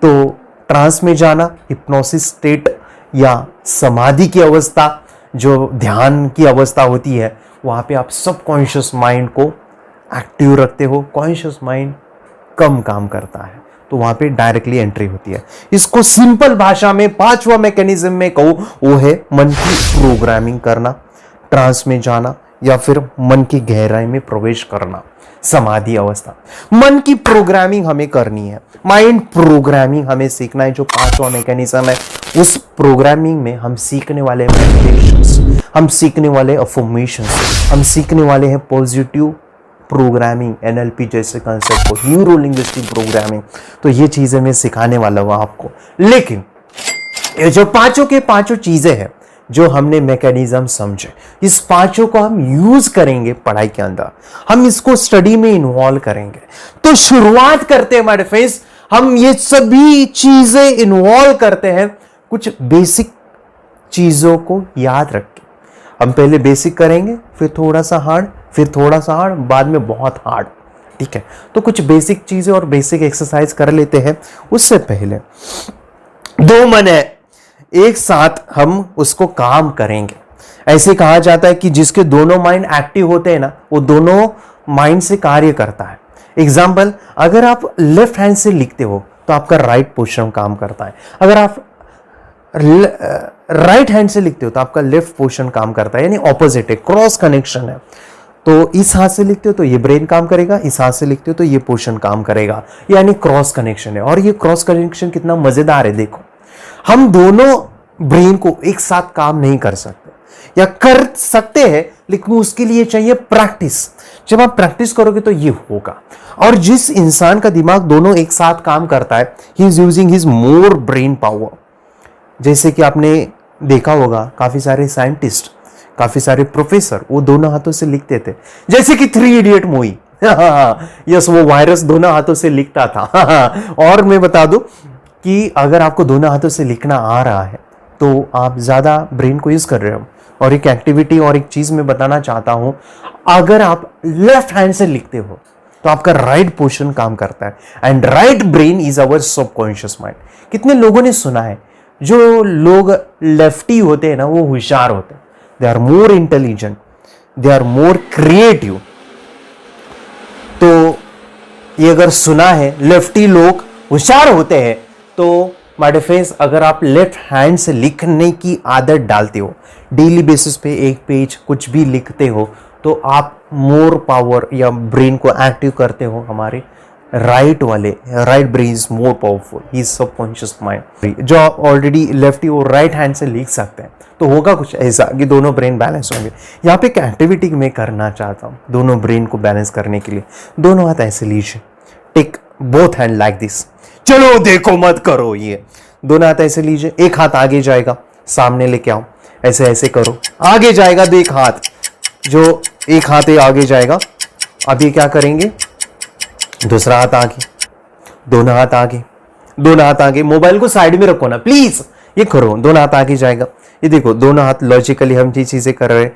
तो ट्रांस में जाना, हिप्नोसिस स्टेट या समाधि की अवस्था, जो ध्यान की अवस्था होती है, वहाँ पे आप सबकॉन्शियस माइंड को एक्टिव रखते हो, कॉन्शियस माइंड कम काम करता है, तो वहाँ पे डायरेक्टली एंट्री होती है। इसको सिंपल भाषा में पांचवा मैकेनिज्म में कहूँ, वो है मन की प्रोग्रामिंग करना, ट्रांस में जाना, या फिर मन की गहराई में प्रवेश करना, समाधि अवस्था। मन की प्रोग्रामिंग हमें करनी है, माइंड प्रोग्रामिंग हमें सीखना है। जो पांचवा मैकेनिज्म है, उस प्रोग्रामिंग में हम सीखने वाले मेडिटेशंस, हम सीखने वाले अफर्मेशंस, हम सीखने वाले हैं पॉजिटिव प्रोग्रामिंग, एनएलपी जैसे कंसेप्ट को, न्यूरो लिंग्विस्टिक प्रोग्रामिंग। तो ये चीजें मैं सिखाने वाला हूं आपको। लेकिन ये जो पांचों के पांचों चीजें हैं जो हमने मैकेनिज्म समझे, इस पांचों को हम यूज करेंगे पढ़ाई के अंदर, हम इसको स्टडी में इन्वॉल्व करेंगे। तो शुरुआत करते हैं हमारे फ्रेंड्स, हम ये सभी चीजें इन्वॉल्व करते हैं कुछ बेसिक चीजों को याद रख के। हम पहले बेसिक करेंगे, फिर थोड़ा सा हार्ड, फिर थोड़ा सा हार्ड, बाद में बहुत हार्ड। ठीक है, तो कुछ बेसिक चीजें और बेसिक एक्सरसाइज कर लेते हैं। उससे पहले दो मन है, एक साथ हम उसको काम करेंगे। ऐसे कहा जाता है कि जिसके दोनों माइंड एक्टिव होते हैं ना, वो दोनों माइंड से कार्य करता है। एग्जाम्पल, अगर आप लेफ्ट हैंड से लिखते हो तो आपका राइट पोर्शन काम करता है, अगर आप राइट हैंड से लिखते हो तो आपका लेफ्ट पोर्शन काम करता है, यानी ऑपोजिट है, क्रॉस कनेक्शन है। तो इस हाथ से लिखते हो तो ये ब्रेन काम करेगा, इस हाथ से लिखते हो तो ये पोर्शन काम करेगा, यानी क्रॉस कनेक्शन है। और ये क्रॉस कनेक्शन कितना मजेदार है, देखो, हम दोनों ब्रेन को एक साथ काम नहीं कर सकते, या कर सकते हैं लेकिन उसके लिए चाहिए प्रैक्टिस। जब आप प्रैक्टिस करोगे तो ये होगा। और जिस इंसान का दिमाग दोनों एक साथ काम करता है, he is using his more brain power. जैसे कि आपने देखा होगा, काफी सारे साइंटिस्ट, काफी सारे प्रोफेसर, वो दोनों हाथों से लिखते थे, जैसे कि 3 इडियट मूवी। यस, वो वायरस दोनों हाथों से लिखता था। और मैं बता दूं कि अगर आपको दोनों हाथों से लिखना आ रहा है तो आप ज्यादा ब्रेन को यूज कर रहे हो। और एक एक्टिविटी और एक चीज मैं बताना चाहता हूं, अगर आप लेफ्ट हैंड से लिखते हो तो आपका राइट पोर्शन काम करता है, and right brain is our subconscious mind. कितने लोगों ने सुना है, जो लोग लेफ्टी होते हैं ना, वो होशियार होते हैं, they are more intelligent, they are more creative. तो ये अगर सुना है, लेफ्टी लोग होशियार होते हैं, तो माय डियर फ्रेंड्स, अगर आप लेफ्ट हैंड से लिखने की आदत डालते हो, डेली बेसिस पे एक पेज कुछ भी लिखते हो, तो आप मोर पावर या ब्रेन को एक्टिव करते हो। हमारे right brain is more powerful, he subconscious mind. जो आप ऑलरेडी लेफ्टी और राइट हैंड से लिख सकते हैं, तो होगा कुछ ऐसा कि दोनों ब्रेन बैलेंस होंगे। यहाँ पे एक एक्टिविटी मैं करना चाहता हूँ दोनों ब्रेन को बैलेंस करने के लिए। दोनों हाथ ऐसे लीजिए, take both hand like this. चलो देखो, मत करो ये, दोनों हाथ ऐसे लीजिए, एक हाथ आगे जाएगा, सामने लेके आओ, ऐसे ऐसे करो, आगे जाएगा, दो एक हाथ, जो एक हाथ आगे जाएगा। अभी क्या करेंगे, दूसरा हाथ आगे, दोनों हाथ आगे, दोनों हाथ आगे। मोबाइल को साइड में रखो ना प्लीज, ये करो, दोनों हाथ आगे जाएगा। ये देखो, दोनों हाथ लॉजिकली हम ये चीजें कर रहे हैं।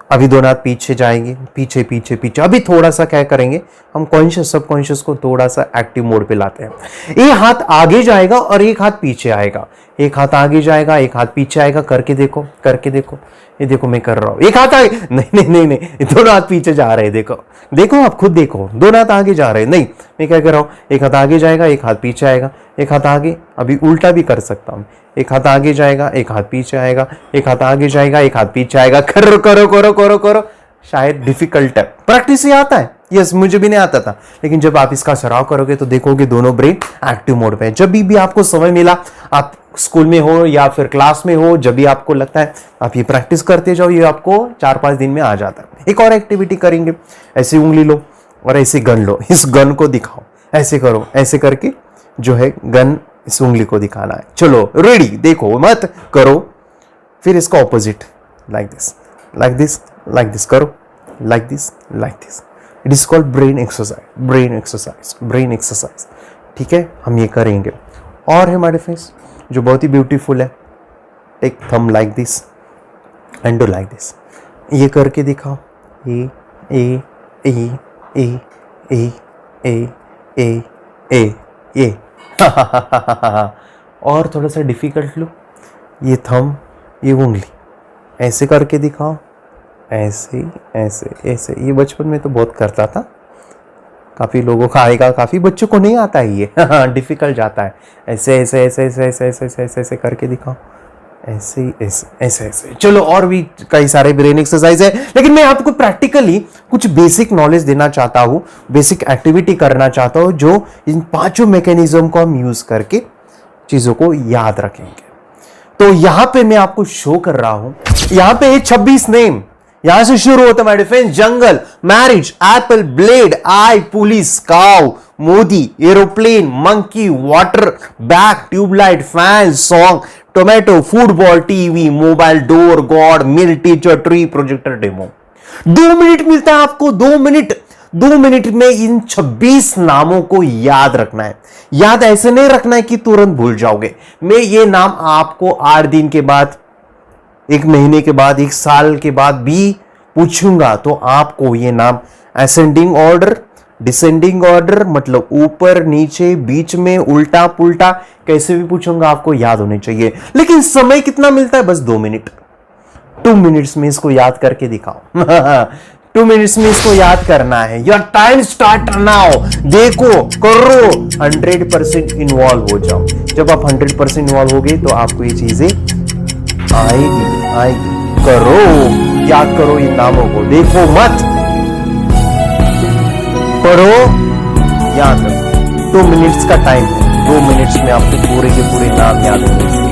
अभी दोनों हाथ पीछे जाएंगे, पीछे पीछे पीछे। अभी थोड़ा सा क्या करेंगे, हम कॉन्शियस सबकॉन्शियस को थोड़ा सा एक्टिव मोड पे लाते हैं। एक हाथ आगे जाएगा और एक हाथ पीछे आएगा, एक हाथ आगे जाएगा एक हाथ पीछे आएगा। करके देखो, करके देखो, ये देखो मैं कर रहा हूं, एक हाथ आगे, नहीं नहीं नहीं नहीं, दोनों हाथ पीछे जा रहे हैं। देखो देखो, आप खुद देखो, दोनों हाथ आगे जा रहे हैं। नहीं, मैं क्या कर रहा हूं, एक हाथ आगे जाएगा एक हाथ पीछे आएगा, एक हाथ आगे, अभी उल्टा भी कर सकता हूं, एक हाथ आगे जाएगा एक हाथ पीछे आएगा, एक हाथ आगे जाएगा एक हाथ पीछे आएगा। करो करो करो करो करो। शायद डिफिकल्ट है, प्रैक्टिस से आता है। यस, मुझे भी नहीं आता था, लेकिन जब आप इसका सराव करोगे तो देखोगे दोनों ब्रेन एक्टिव मोड पे है। जब भी आपको समय मिला, आप स्कूल में हो या फिर क्लास में हो, जब भी आपको लगता है आप ये प्रैक्टिस करते जाओ, ये आपको 4-5 दिन में आ जाता है। एक और एक्टिविटी करेंगे, ऐसे उंगली लो और ऐसे गन लो, इस गन को दिखाओ, ऐसे करो, ऐसे करके जो है गन इस उंगली को दिखाना है। चलो रेडी, देखो मत करो, फिर इसका opposite, like this like this like this करो, like this like this. It is called brain exercise, brain exercise, brain exercise. ठीक है, हम ये करेंगे। और है हमारे फेस जो बहुत ही ब्यूटीफुल है, take thumb like this and do like this. ये करके दिखाओ, ए ए ए ए ए ए ए ए ए। और थोड़ा सा डिफिकल्ट लो, ये थंब ये उंगली ऐसे करके दिखाओ, ऐसे ऐसे ऐसे। ये बचपन में तो बहुत करता था, काफ़ी लोगों का आएगा, काफ़ी बच्चों को नहीं आता है ये, डिफिकल्ट जाता है। ऐसे ऐसे ऐसे ऐसे ऐसे ऐसे ऐसे ऐसे ऐसे करके दिखाओ, ऐसे ऐसे ऐसे ऐसे। चलो और भी कई सारे ब्रेन एक्सरसाइज है, लेकिन मैं आपको प्रैक्टिकली कुछ बेसिक नॉलेज देना चाहता हूँ, बेसिक एक्टिविटी करना चाहता हूँ, जो इन 5 मैकेनिज्म को हम यूज करके चीज़ों को याद रखेंगे। तो यहां पे मैं आपको शो कर रहा हूं, यहां पे 26 नेम, यहां से शुरू होता है my defence, jungle, marriage, apple, blade, eye, police, cow, Modi, aeroplane, monkey, water, bag, tubelight, fan, song, tomato, football, TV, mobile, door, god, mill, teacher, tree, projector, demo. 2 minute मिलता है आपको, 2 मिनट। 2 मिनट में इन 26 नामों को याद रखना है। याद ऐसे नहीं रखना है कि तुरंत भूल जाओगे। मैं ये नाम आपको 8 दिन के बाद, 1 महीने के बाद, 1 साल के बाद भी पूछूंगा, तो आपको ये नाम असेंडिंग ऑर्डर, डिसेंडिंग ऑर्डर, मतलब ऊपर नीचे, बीच में, उल्टा पुल्टा, कैसे भी पूछूंगा आपको याद होने चाहिए। लेकिन समय कितना मिलता है? बस 2 मिनट। 2 मिनट्स में इसको याद करके दिखाओ। 2 मिनट्स में इसको याद करना है। Your time start now. देखो, करो, 100% इन्वॉल्व हो जाओ। जब आप 100% इन्वॉल्व हो गए तो आपको ये चीजें आएगी आएगी। करो, याद करो इन नामों को, देखो मत, पढ़ो, याद रखो। 2 मिनट्स का टाइम है, 2 मिनट्स में आपको पूरे के पूरे नाम याद होने चाहिए।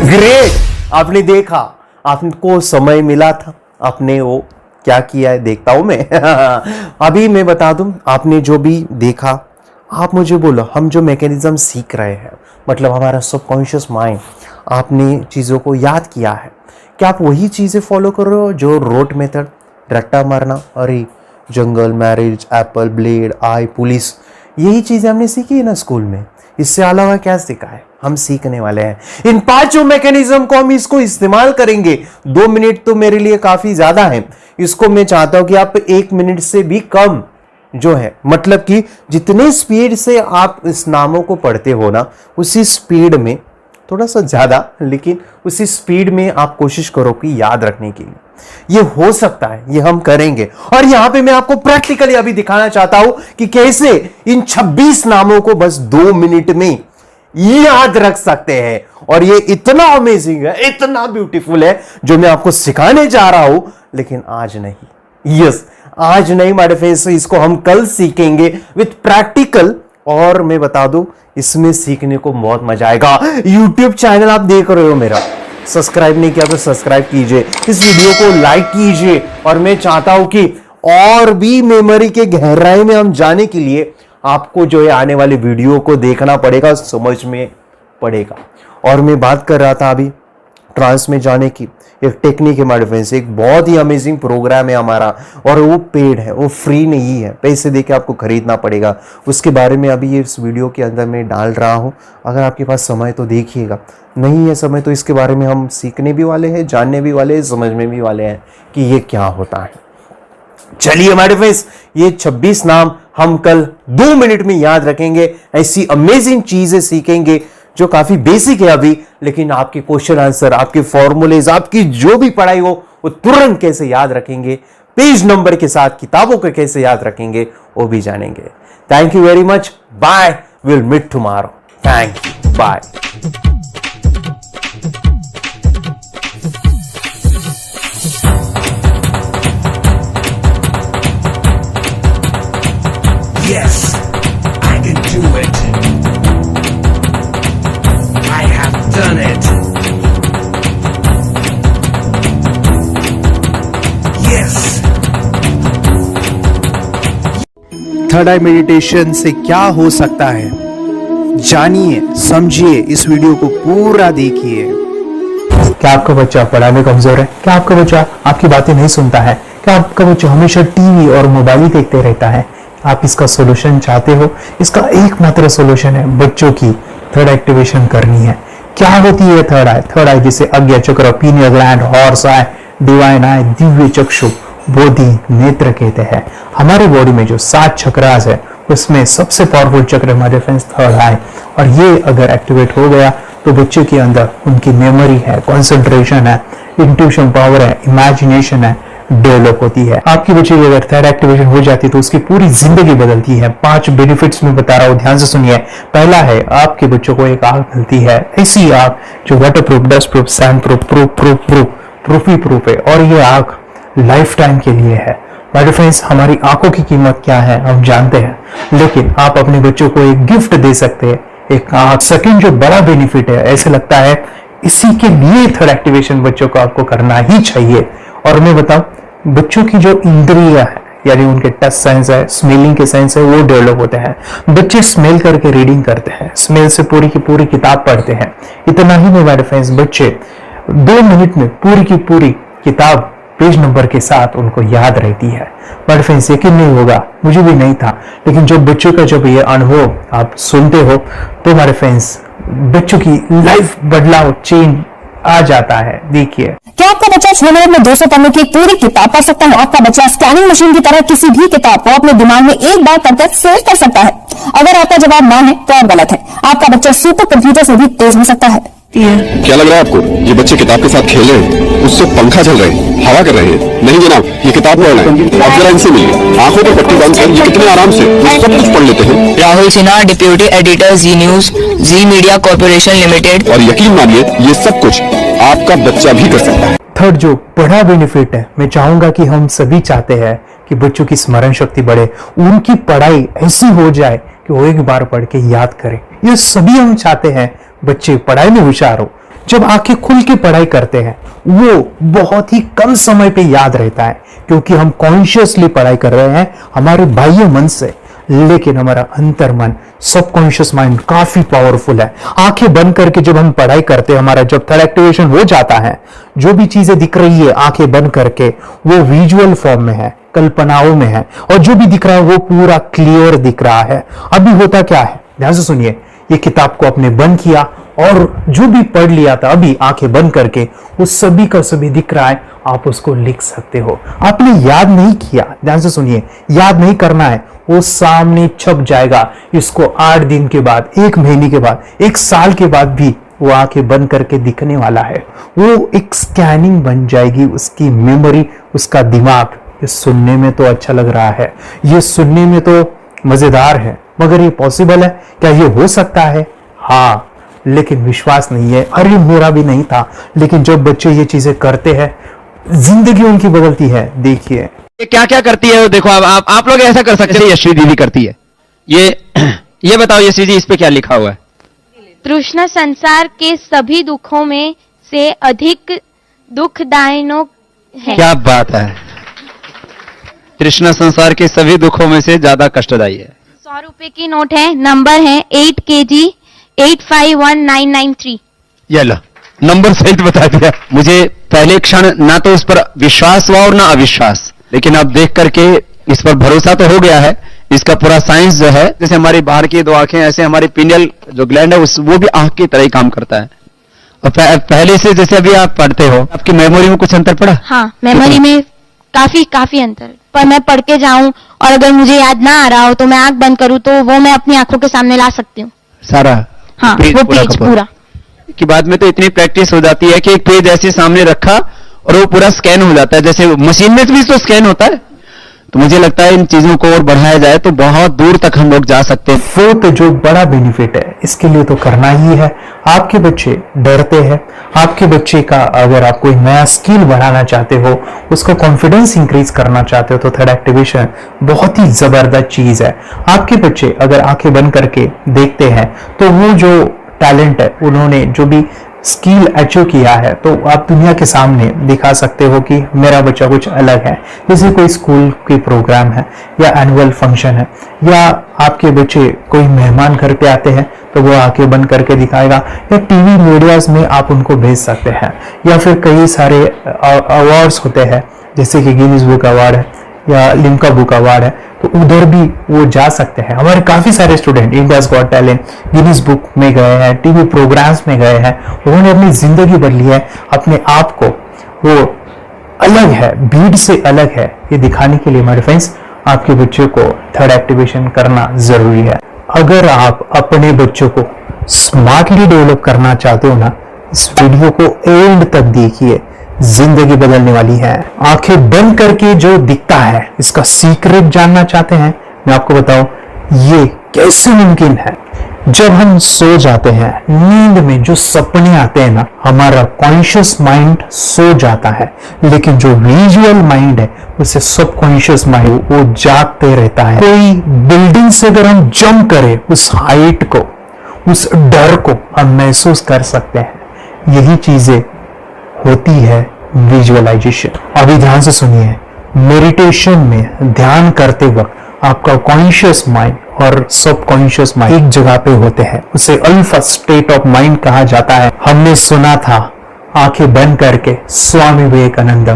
ग्रेट, आपने देखा, आपको समय मिला था, आपने वो क्या किया है देखता हूं मैं। अभी मैं बता दूं, आपने जो भी देखा, आप मुझे बोलो, हम जो मैकेनिज्म सीख रहे हैं मतलब हमारा सबकॉन्शियस माइंड आपने चीज़ों को याद किया है। क्या आप वही चीज़ें फॉलो कर रहे हो जो रोट मेथड, रट्टा मारना, अरे जंगल, marriage, apple, blade, eye, police, यही चीज़ें हमने सीखी है ना स्कूल में। इससे अलावा क्या सीखा है? हम सीखने वाले हैं इन पांचों मैकेनिज्म को, हम इसको इस्तेमाल करेंगे। 2 मिनट तो मेरे लिए काफी ज्यादा है, इसको मैं चाहता हूं कि आप 1 मिनट से भी कम जो है, मतलब कि जितने स्पीड से आप इस नामों को पढ़ते हो ना, उसी स्पीड में, थोड़ा सा ज्यादा लेकिन उसी स्पीड में आप कोशिश करो कि याद रखने की। ये हो सकता है, ये हम करेंगे। और यहां पे मैं आपको प्रैक्टिकली अभी दिखाना चाहता हूं कि कैसे इन 26 नामों को बस 2 मिनट में याद रख सकते हैं। और ये इतना अमेजिंग है, इतना ब्यूटीफुल है जो मैं आपको सिखाने जा रहा हूं, लेकिन आज नहीं। यस, आज नहीं माय फ्रेंड्स, इसको हम कल सीखेंगे विथ प्रैक्टिकल। और मैं बता दूं, इसमें सीखने को बहुत मजा आएगा। YouTube चैनल आप देख रहे हो मेरा, सब्सक्राइब नहीं किया तो सब्सक्राइब कीजिए, इस वीडियो को लाइक कीजिए। और मैं चाहता हूं कि और भी मेमोरी के गहराई में हम जाने के लिए आपको जो है आने वाली वीडियो को देखना पड़ेगा, समझ में पड़ेगा। और मैं बात कर रहा था अभी ट्रांस में जाने की, एक टेक्निक है हमारे फ्रेंड्स, एक बहुत ही अमेजिंग प्रोग्राम है हमारा, और वो पेड है, वो फ्री नहीं है, पैसे देके आपको खरीदना पड़ेगा। उसके बारे में अभी ये इस वीडियो के अंदर मैं डाल रहा हूँ, अगर आपके पास समय तो देखिएगा, नहीं है समय तो इसके बारे में हम सीखने भी वाले हैं, जानने भी वाले हैं, समझने भी वाले हैं कि ये क्या होता है। चलिए हमारे फ्रेंड्स, ये 26 नाम हम कल 2 मिनट में याद रखेंगे। ऐसी अमेजिंग चीजें सीखेंगे जो काफी बेसिक है अभी, लेकिन आपके क्वेश्चन आंसर, आपके फॉर्मूलेज, आपकी जो भी पढ़ाई हो वो तुरंत कैसे याद रखेंगे, पेज नंबर के साथ किताबों को कैसे याद रखेंगे, वो भी जानेंगे। Thank you very much, bye, will meet tomorrow. Thank you, bye. Yes, I can do it. I have done it. Yes. Third I meditation से क्या हो सकता है, जानिए, समझिए, इस वीडियो को पूरा देखिए। क्या आपका बच्चा पढ़ाई में कमजोर है? क्या आपका बच्चा आपकी बातें नहीं सुनता है? क्या आपका बच्चा हमेशा टीवी और मोबाइल ही देखते रहता है? आप इसका सॉल्यूशन चाहते हो? इसका एकमात्र सॉल्यूशन है बच्चों की थर्ड एक्टिवेशन करनी है। क्या होती है थर्ड आई? थर्ड आई जिसे आज्ञा चक्र, pineal gland, Horus eye, divine eye, दिव्य चक्षु, बोधि नेत्र कहते हैं। हमारे बॉडी में जो 7 चक्रास है उसमें सबसे पावरफुल चक्र हमारे फ्रेंड्स थर्ड आई, और ये अगर एक्टिवेट हो गया तो बच्चे के अंदर उनकी मेमोरी है, कंसंट्रेशन है, इंट्यूशन पावर है, इमेजिनेशन है, डेवलप होती है। आपकी बच्चे की अगर थर्ड एक्टिवेशन हो जाती है तो उसकी पूरी जिंदगी बदलती है। 5 बेनिफिट्स में बता रहा हूँ, ध्यान से सुनिए। पहला है, आपके बच्चों को एक आंख मिलती है, ऐसी आंख जो water proof, dust proof, sand proof, प्रूफी प्रूफ है, और ये आंख लाइफ टाइम के लिए है। माय फ्रेंड्स, हमारी आंखों की कीमत क्या है हम जानते हैं, लेकिन आप अपने बच्चों को एक गिफ्ट दे सकते हैं, एक आंख। सेकंड जो बड़ा बेनिफिट है, ऐसे लगता है इसी के लिए थर्ड एक्टिवेशन बच्चों को आपको करना ही चाहिए। और मैं बताऊं, बच्चों की जो इंद्रियां है, यानी उनके टच सेंस है, स्मेलिंग के सेंस है, वो डेवलप होते हैं। बच्चे स्मेल करके रीडिंग करते हैं, स्मेल से पूरी की पूरी किताब पढ़ते हैं। इतना ही नहीं मेरे फ्रेंड्स, बच्चे 2 मिनट में पूरी की पूरी किताब पेज नंबर के साथ उनको याद रहती है। मेरे फ्रेंड्स, यकीन नहीं होगा, मुझे भी नहीं था, लेकिन जब बच्चों का जब ये अनुभव आप सुनते हो तो मेरे फ्रेंड्स बच्चों की लाइफ बदलाव, चेंज आ जाता है। देखिए, क्या आपका बच्चा 6 मिनट में 200 पन्नों की एक पूरी किताब पढ़ सकता है? आपका बच्चा स्कैनिंग मशीन की तरह किसी भी किताब को अपने दिमाग में एक बार पढ़कर सेव कर सकता है? अगर आपका जवाब ना है तो आप गलत है। आपका बच्चा सुपर कंप्यूटर से भी तेज हो सकता है। क्या लग रहा है आपको? ये बच्चे किताब के साथ खेल रहे हैं, उससे पंखा चल रहे हैं, हवा कर रहे हैं। नहीं जनाब, ये किताब पढ़ रहे हैं। अब जरा इनसे मिलिए, आंखों पर पट्टी बांधकर ये कितने आराम से ये सब कुछ पढ़ लेते हैं। राहुल सिन्हा, डिप्यूटी एडिटर, जी न्यूज, जी मीडिया कॉर्पोरेशन लिमिटेड। और यकीन मानिए, ये सब कुछ आपका बच्चा भी कर सकता है। थर्ड जो बड़ा बेनिफिट है, मैं चाहूंगा कि हम सभी चाहते हैं कि बच्चों की स्मरण शक्ति बढ़े, उनकी पढ़ाई ऐसी हो जाए कि वो एक बार पढ़ के याद करें। ये सभी हम चाहते हैं बच्चे पढ़ाई में होशियार हो। जब आंखें खुल के पढ़ाई करते हैं वो बहुत ही कम समय पे याद रहता है, क्योंकि हम कॉन्शियसली पढ़ाई कर रहे हैं हमारे बाह्य मन से। लेकिन हमारा अंतर्मन सबकॉन्शियस माइंड काफी पावरफुल है। आंखें बंद करके जब हम पढ़ाई करते हैं, हमारा जब थर्ड एक्टिवेशन हो जाता है, जो भी चीजें दिख रही है आंखें बंद करके वो विजुअल फॉर्म में है, कल्पनाओं में है, और जो भी दिख रहा है वो पूरा क्लियर दिख रहा है। अभी होता क्या है, ध्यान से सुनिए, ये किताब को आपने बंद किया और जो भी पढ़ लिया था अभी आंखें बंद करके वो सभी का सभी दिख रहा है, आप उसको लिख सकते हो। आपने याद नहीं किया, ध्यान से सुनिए, याद नहीं करना है, वो सामने छप जाएगा। इसको 8 दिन के बाद, 1 महीने के बाद, 1 साल के बाद भी वो आंखें बंद करके दिखने वाला है। वो एक स्कैनिंग बन जाएगी, उसकी मेमोरी, उसका दिमाग। ये सुनने में तो अच्छा लग रहा है, ये सुनने में तो मजेदार है, मगर ये पॉसिबल है क्या? ये हो सकता है, हाँ, लेकिन विश्वास नहीं है। अरे मेरा भी नहीं था, लेकिन जब बच्चे ये चीजें करते हैं जिंदगी उनकी बदलती है। देखिए ये क्या क्या करती है, देखो आप लोग ऐसा कर सकते हैं, यशवी दीदी करती है। ये बताओ यशवी जी, इस पे क्या लिखा हुआ है? तृष्णा संसार के सभी दुखों में से अधिक दुखदायक है। क्या बात है, तृष्णा संसार के सभी दुखों में से ज्यादा कष्टदायी है। 100 रुपए की नोट है, नंबर है 8 kg 851993। ये लो, नंबर सहित बता दिया। मुझे पहले क्षण ना तो उस पर विश्वास हुआ और ना अविश्वास, लेकिन अब देख करके इस पर भरोसा तो हो गया है। इसका पूरा साइंस जो है, जैसे हमारी बाहर की 2 आंखें, ऐसे हमारी पिनियल जो ग्लैंड है वो भी आंख की तरह ही काम करता है। और पहले से जैसे अभी आप पढ़ते हो, आपकी मेमोरी में कुछ अंतर पड़ा? हाँ, मेमोरी में काफी अंतर। पर मैं पढ़ के जाऊं और अगर मुझे याद ना आ रहा हो तो मैं आंख बंद करूं तो वो मैं अपनी आंखों के सामने ला सकती हूँ सारा। हाँ, वो पेज पूरा कि बाद में तो इतनी प्रैक्टिस हो जाती है कि एक पेज ऐसे सामने रखा और वो पूरा स्कैन हो जाता है, जैसे मशीन में भी तो स्कैन होता है। तो मुझे लगता है इन चीजों को और बढ़ाया जाए तो बहुत दूर तक हम लोग जा सकते हैं। फोर्थ जो बड़ा बेनिफिट है, इसके लिए तो करना ही है। आपके बच्चे डरते हैं, आपके बच्चे का अगर आप कोई नया स्किल बढ़ाना चाहते हो, उसका कॉन्फिडेंस इंक्रीज करना चाहते हो, तो थर्ड एक्टिवेशन बहुत ही जबरदस्त चीज है। आपके बच्चे अगर आंखें बंद करके देखते हैं तो वो जो टैलेंट है, उन्होंने जो भी स्किल अचीव किया है, तो आप दुनिया के सामने दिखा सकते हो कि मेरा बच्चा कुछ अलग है। जैसे कोई स्कूल के प्रोग्राम है या एनुअल फंक्शन है, या आपके बच्चे कोई मेहमान घर पे आते हैं तो वो आंखें बंद करके दिखाएगा, या टीवी मीडियाज में आप उनको भेज सकते हैं, या फिर कई सारे अवार्ड्स होते हैं जैसे कि गिनीज बुक अवार्ड है या लिम्का बुक अवार्ड है, तो उधर भी वो जा सकते हैं। हमारे काफी सारे student India's got talent, Guinness book में गए हैं, टीवी प्रोग्राम्स में गए हैं, उन्होंने अपनी जिंदगी बदली है, अपने आप को वो अलग है, भीड़ से अलग है, ये दिखाने के लिए मेरे फ्रेंड्स आपके बच्चों को थर्ड एक्टिवेशन करना जरूरी है। अगर आप अपने बच्चों को स्मार्टली डेवलप करना चाहते हो ना, इस वीडियो को एंड तक देखिए, जिंदगी बदलने वाली है। आंखें बंद करके जो दिखता है, इसका सीक्रेट जानना चाहते हैं? मैं आपको बताऊं ये कैसे मुमकिन है। जब हम सो जाते हैं, नींद में जो सपने आते हैं ना, हमारा कॉन्शियस माइंड सो जाता है, लेकिन जो विजुअल माइंड है, उसे सब कॉन्शियस माइंड वो जागते रहता है। कोई बिल्डिंग से अगर हम जंप करें, उस हाइट को, उस डर को हम महसूस कर सकते हैं। यही चीजें होती है विजुअलाइजेशन। अभी ध्यान से सुनिए, मेडिटेशन में ध्यान करते वक्त आपका कॉन्शियस माइंड और सब कॉन्शियस माइंड एक जगह पे होते हैं, उसे अल्फा स्टेट ऑफ माइंड कहा जाता है। हमने सुना था आंखें बंद करके स्वामी विवेकानंद,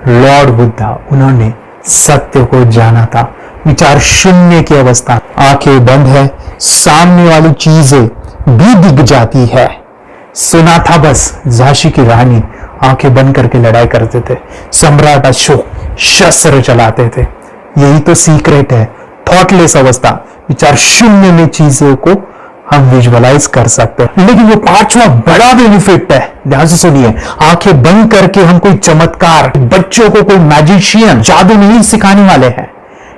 लॉर्ड बुद्धा, उन्होंने सत्य को जाना था। विचार शून्य की अवस्था, आंखें बंद है, सामने वाली चीजें भी दिख जाती है। सुना था बस, झांसी की रानी आंखें बंद करके लड़ाई करते थे, सम्राट अशोक शस्त्र चलाते थे। यही तो सीक्रेट है, थॉटलेस अवस्था, विचार शून्य में चीजों को हम विजुअलाइज कर सकते हैं। लेकिन वो 5वां बड़ा बेनिफिट है, ध्यान से सुनिए, आंखें बंद करके हम कोई चमत्कार, बच्चों को कोई मैजिशियन जादू नहीं सिखाने वाले हैं।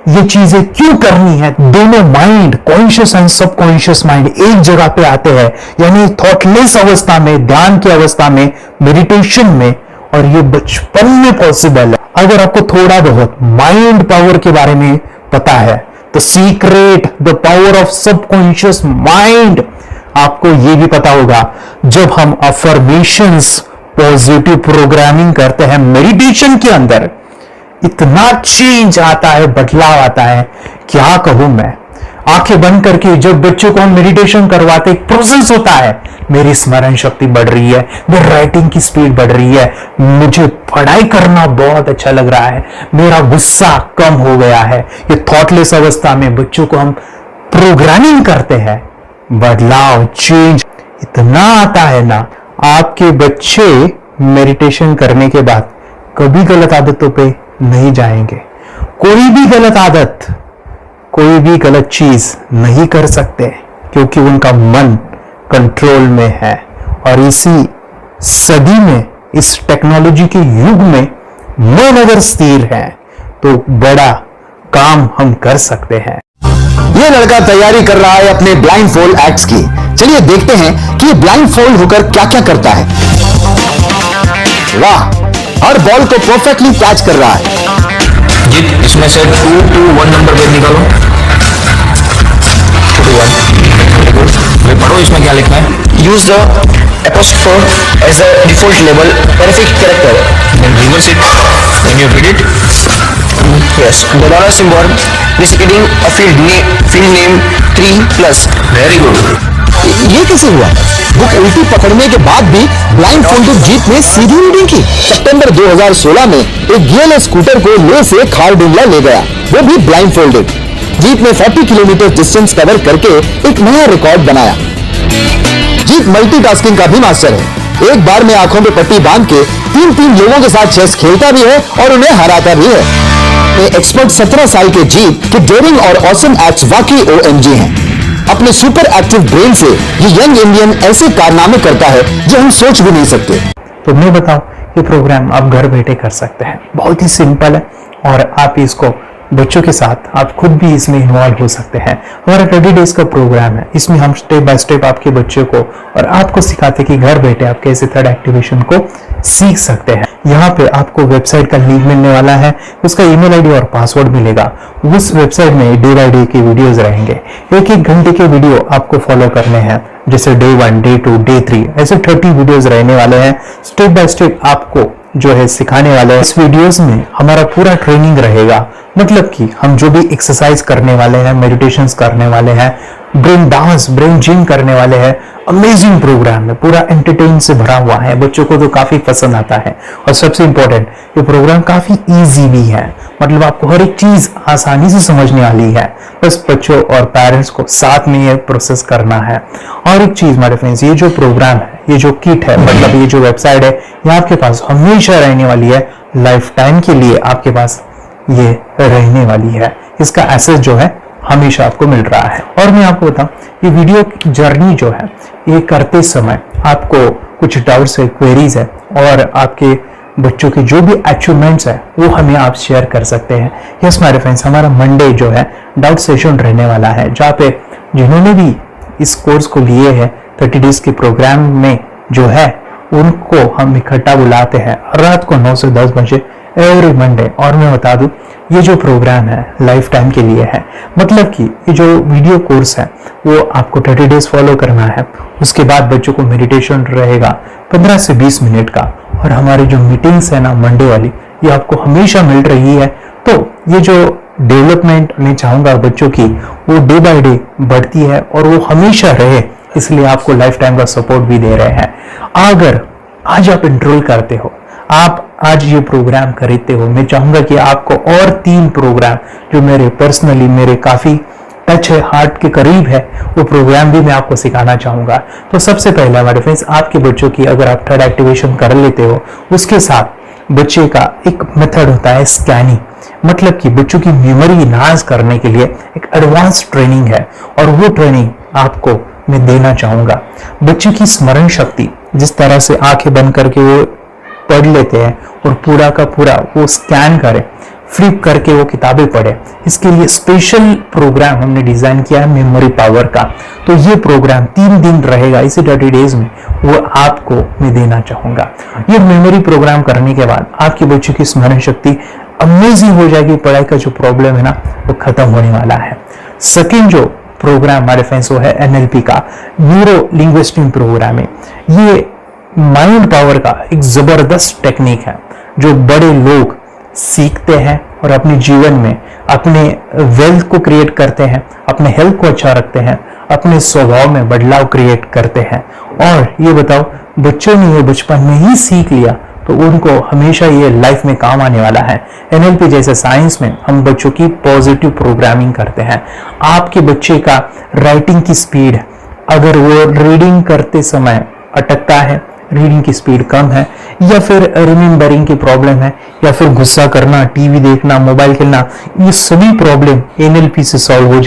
ये चीजें क्यों करनी है? दोनों माइंड, कॉन्शियस एंड सब कॉन्शियस माइंड एक जगह पे आते हैं, यानी थॉटलेस अवस्था में, ध्यान की अवस्था में, मेडिटेशन में, और ये बचपन में पॉसिबल है। अगर आपको थोड़ा बहुत माइंड पावर के बारे में पता है तो secret, the power of subconscious mind, आपको ये भी पता होगा। जब हम अफर्मेशंस, पॉजिटिव प्रोग्रामिंग करते हैं मेडिटेशन के अंदर, इतना चेंज आता है, बदलाव आता है, क्या कहूं मैं। आंखें बंद करके जब बच्चों को हम मेडिटेशन करवाते, एक प्रोसेस होता है, मेरी स्मरण शक्ति बढ़ रही है, मेरी राइटिंग की स्पीड बढ़ रही है, मुझे पढ़ाई करना बहुत अच्छा लग रहा है, मेरा गुस्सा कम हो गया है। ये थॉटलेस अवस्था में बच्चों को हम प्रोग्रामिंग करते हैं, बदलाव, चेंज इतना आता है ना। आपके बच्चे मेडिटेशन करने के बाद कभी गलत आदतों पे नहीं जाएंगे। कोई भी गलत आदत, कोई भी गलत चीज नहीं कर सकते, क्योंकि उनका मन कंट्रोल में है। और इसी सदी में, इस टेक्नोलॉजी के युग में मन अगर स्थिर है तो बड़ा काम हम कर सकते हैं। ये लड़का तैयारी कर रहा है अपने ब्लाइंड फोल्ड एक्ट्स की। चलिए देखते हैं कि ये ब्लाइंड फोल्ड होकर क्या क्या करता है। वाह, हर बॉल को परफेक्टली कैच कर रहा है। जीत, इसमें से 2 to 1 नंबर वेद निकालो। 2 to 1। वे पढ़ो इसमें क्या लिखा है। Use the apostrophe as a default label perfect character. Then reverse it. When you read it. Yes, the dollar symbol preceding a field name 3+. Very good. ये कैसे हुआ? बुक उल्टी पकड़ने के बाद भी ब्लाइंड फोल्डेड जीत ने सीधी रीडिंग की। सितंबर 2016 में एक गियर स्कूटर को ले से खारडुंगला ले गया, वो भी ब्लाइंड फोल्डेड। जीत ने 40 किलोमीटर डिस्टेंस कवर करके एक नया रिकॉर्ड बनाया। जीत मल्टीटास्किंग का भी मास्टर है। एक बार में आंखों पे पट्टी बांध के 3 लोगों के साथ चेस खेलता भी है और उन्हें हराता भी है। एक्सपर्ट 17 साल के जीत के डेयरिंग और ऑसम एक्ट्स वाकई OMG हैं। अपने सुपर एक्टिव ब्रेन से ये यंग इंडियन ऐसे कारनामे करता है जो हम सोच भी नहीं सकते। तो मैं बताऊं, ये प्रोग्राम आप घर बैठे कर सकते हैं, बहुत ही सिंपल है। और आप इसको बच्चों के साथ आप खुद भी इसमें इन्वॉल्व हो सकते हैं। हमारा 30 डेज का प्रोग्राम है, इसमें हम स्टेप बाय स्टेप आपके बच्चों को और आपको सिखाते कि घर बैठे आप कैसे थर्ड एक्टिवेशन को सीख सकते हैं। यहाँ पे आपको वेबसाइट का लिंक मिलने वाला है, उसका ईमेल आईडी और पासवर्ड मिलेगा। उस वेबसाइट में डे बाय डे के वीडियोस रहेंगे, 1-1 घंटे के वीडियो आपको फॉलो करने हैं। जैसे डे 1, डे 2, डे 3 ऐसे 30 वीडियोस रहने वाले हैं। स्टेप बाय स्टेप आपको जो है सिखाने वाले हैं। इस वीडियोस में हमारा पूरा ट्रेनिंग रहेगा, मतलब कि हम जो भी एक्सरसाइज करने वाले हैं, मेडिटेशंस करने वाले हैं, ब्रेन डांस, ब्रेन जिम करने वाले हैं। अमेजिंग प्रोग्राम है, पूरा एंटरटेन से भरा हुआ है, बच्चों को तो काफी पसंद आता है। और सबसे इंपॉर्टेंट, ये प्रोग्राम काफी इजी भी है, मतलब आपको हर एक चीज आसानी से समझने वाली है। बस बच्चों और पेरेंट्स को साथ में ये प्रोसेस करना है। और एक चीज मेरे फ्रेंड्स, ये जो प्रोग्राम है, ये जो किट है, मतलब ये जो वेबसाइट है, ये आपके पास हमेशा रहने वाली है, लाइफ टाइम के लिए आपके पास ये रहने वाली है। इसका एक्सेस जो है हमेशा आपको मिल रहा है। और मैं आपको बताऊं, ये वीडियो जर्नी जो है, ये करते समय आपको कुछ डाउट्स है, क्वेरीज है, और आपके बच्चों के जो भी अचीवमेंट्स है वो हमें आप शेयर कर सकते हैं। यस माय फ्रेंड्स, हमारा मंडे जो है डाउट सेशन रहने वाला है, जहाँ पे जिन्होंने भी इस कोर्स को लिए है 30 डेज के प्रोग्राम में जो है, उनको हम इकट्ठा बुलाते हैं रात को 9 से 10 बजे एवरी मंडे। और मैं बता दूं, ये जो प्रोग्राम है लाइफ टाइम के लिए है, मतलब कि ये जो वीडियो कोर्स है वो आपको 30 डेज फॉलो करना है। उसके बाद बच्चों को मेडिटेशन रहेगा 15 से 20 मिनट का, और हमारी जो मीटिंग्स है ना मंडे वाली, ये आपको हमेशा मिल रही है। तो ये जो डेवलपमेंट मैं चाहूंगा बच्चों की, वो डे बाय डे बढ़ती है और वो हमेशा रहे, इसलिए आपको लाइफ टाइम का सपोर्ट भी दे रहे हैं। अगर आज आप एनरोल करते हो, आप आज ये प्रोग्राम खरीदते हो, मैं चाहूंगा कि आपको और 3 प्रोग्राम जो मेरे पर्सनली मेरे काफी टच है, हार्ट के करीब है, वो प्रोग्राम भी मैं आपको सिखाना चाहूंगा। तो सबसे पहले हमारे फ्रेंड्स, आपके बच्चों की अगर आप थर्ड एक्टिवेशन कर लेते हो, उसके साथ बच्चे का एक मेथड होता है स्कैनिंग, मतलब कि बच्चों की मेमोरी इनहांस करने के लिए एक एडवांस ट्रेनिंग है, और वो ट्रेनिंग आपको मैं देना चाहूंगा। बच्चे की स्मरण शक्ति, जिस तरह से आंखें बंद करके वो पढ़ लेते हैं और पूरा का पूरा वो स्कैन करें, फ्लिप करके वो किताबें पढ़े, इसके लिए स्पेशल प्रोग्राम हमने डिजाइन किया है मेमोरी पावर का। तो ये प्रोग्राम 3 दिन रहेगा, इसी 30 डेज में वो आपको मैं देना चाहूंगा। ये मेमोरी प्रोग्राम करने के बाद आपके बच्चों की स्मरण शक्ति अमेजिंग हो जाएगी, पढ़ाई का जो प्रॉब्लम है ना वो खत्म होने वाला है। सेकेंड जो प्रोग्राम हमारे फ्रेंड्स वो है NLP का, न्यूरो लिंग्विस्टिक प्रोग्राम है। ये माइंड पावर का एक जबरदस्त टेक्निक है, जो बड़े लोग सीखते हैं और अपने जीवन में अपने वेल्थ को क्रिएट करते हैं, अपने हेल्थ को अच्छा रखते हैं, अपने स्वभाव में बदलाव क्रिएट करते हैं। और ये बताओ, बच्चों ने ये बचपन में ही सीख लिया तो उनको हमेशा ये लाइफ में काम आने वाला है। NLP जैसे साइंस में हम बच्चों की पॉजिटिव प्रोग्रामिंग करते हैं। आपके बच्चे का राइटिंग की स्पीड, अगर वो रीडिंग करते समय अटकता है, रीडिंग की स्पीड कम है, या फिर रिमेम्बरिंग की प्रॉब्लम है, या फिर गुस्सा करना, टीवी देखना, मोबाइल खेलना, ये सभी प्रॉब्लम NLP से सॉल्व हो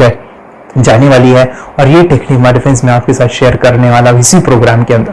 जाने वाली है। और ये टेक्निक हमारे फ्रेंड्स में आपके साथ शेयर करने वाला इसी प्रोग्राम के अंदर।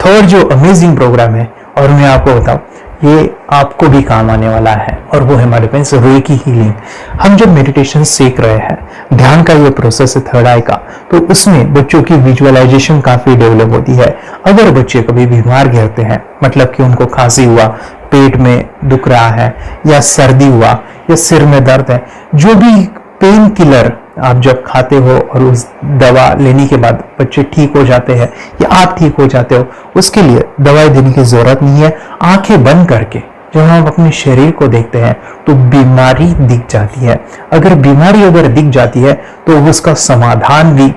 थर्ड जो अमेजिंग प्रोग्राम है, और मैं आपको बताऊं, ये आपको भी काम आने वाला है, और वो है हमारे फ्रेंड्स रेकी हीलिंग। हम जब मेडिटेशन सीख रहे हैं, ध्यान का ये प्रोसेस है थर्ड आई का, तो उसमें बच्चों की विजुअलाइजेशन काफी डेवलप होती है। अगर बच्चे कभी बीमार गिरते हैं, मतलब कि उनको खांसी हुआ, पेट में दुख रहा है, या सर्दी हुआ, या सिर में दर्द है, जो भी पेन किलर आप जब खाते हो और उस दवा लेने के बाद बच्चे ठीक हो जाते हैं या आप ठीक हो जाते हो, उसके लिए दवाई देने की जरूरत नहीं है। आंखें बंद करके जब हम अपने शरीर को देखते हैं तो बीमारी दिख जाती है। अगर बीमारी अगर दिख जाती है तो उसका समाधान भी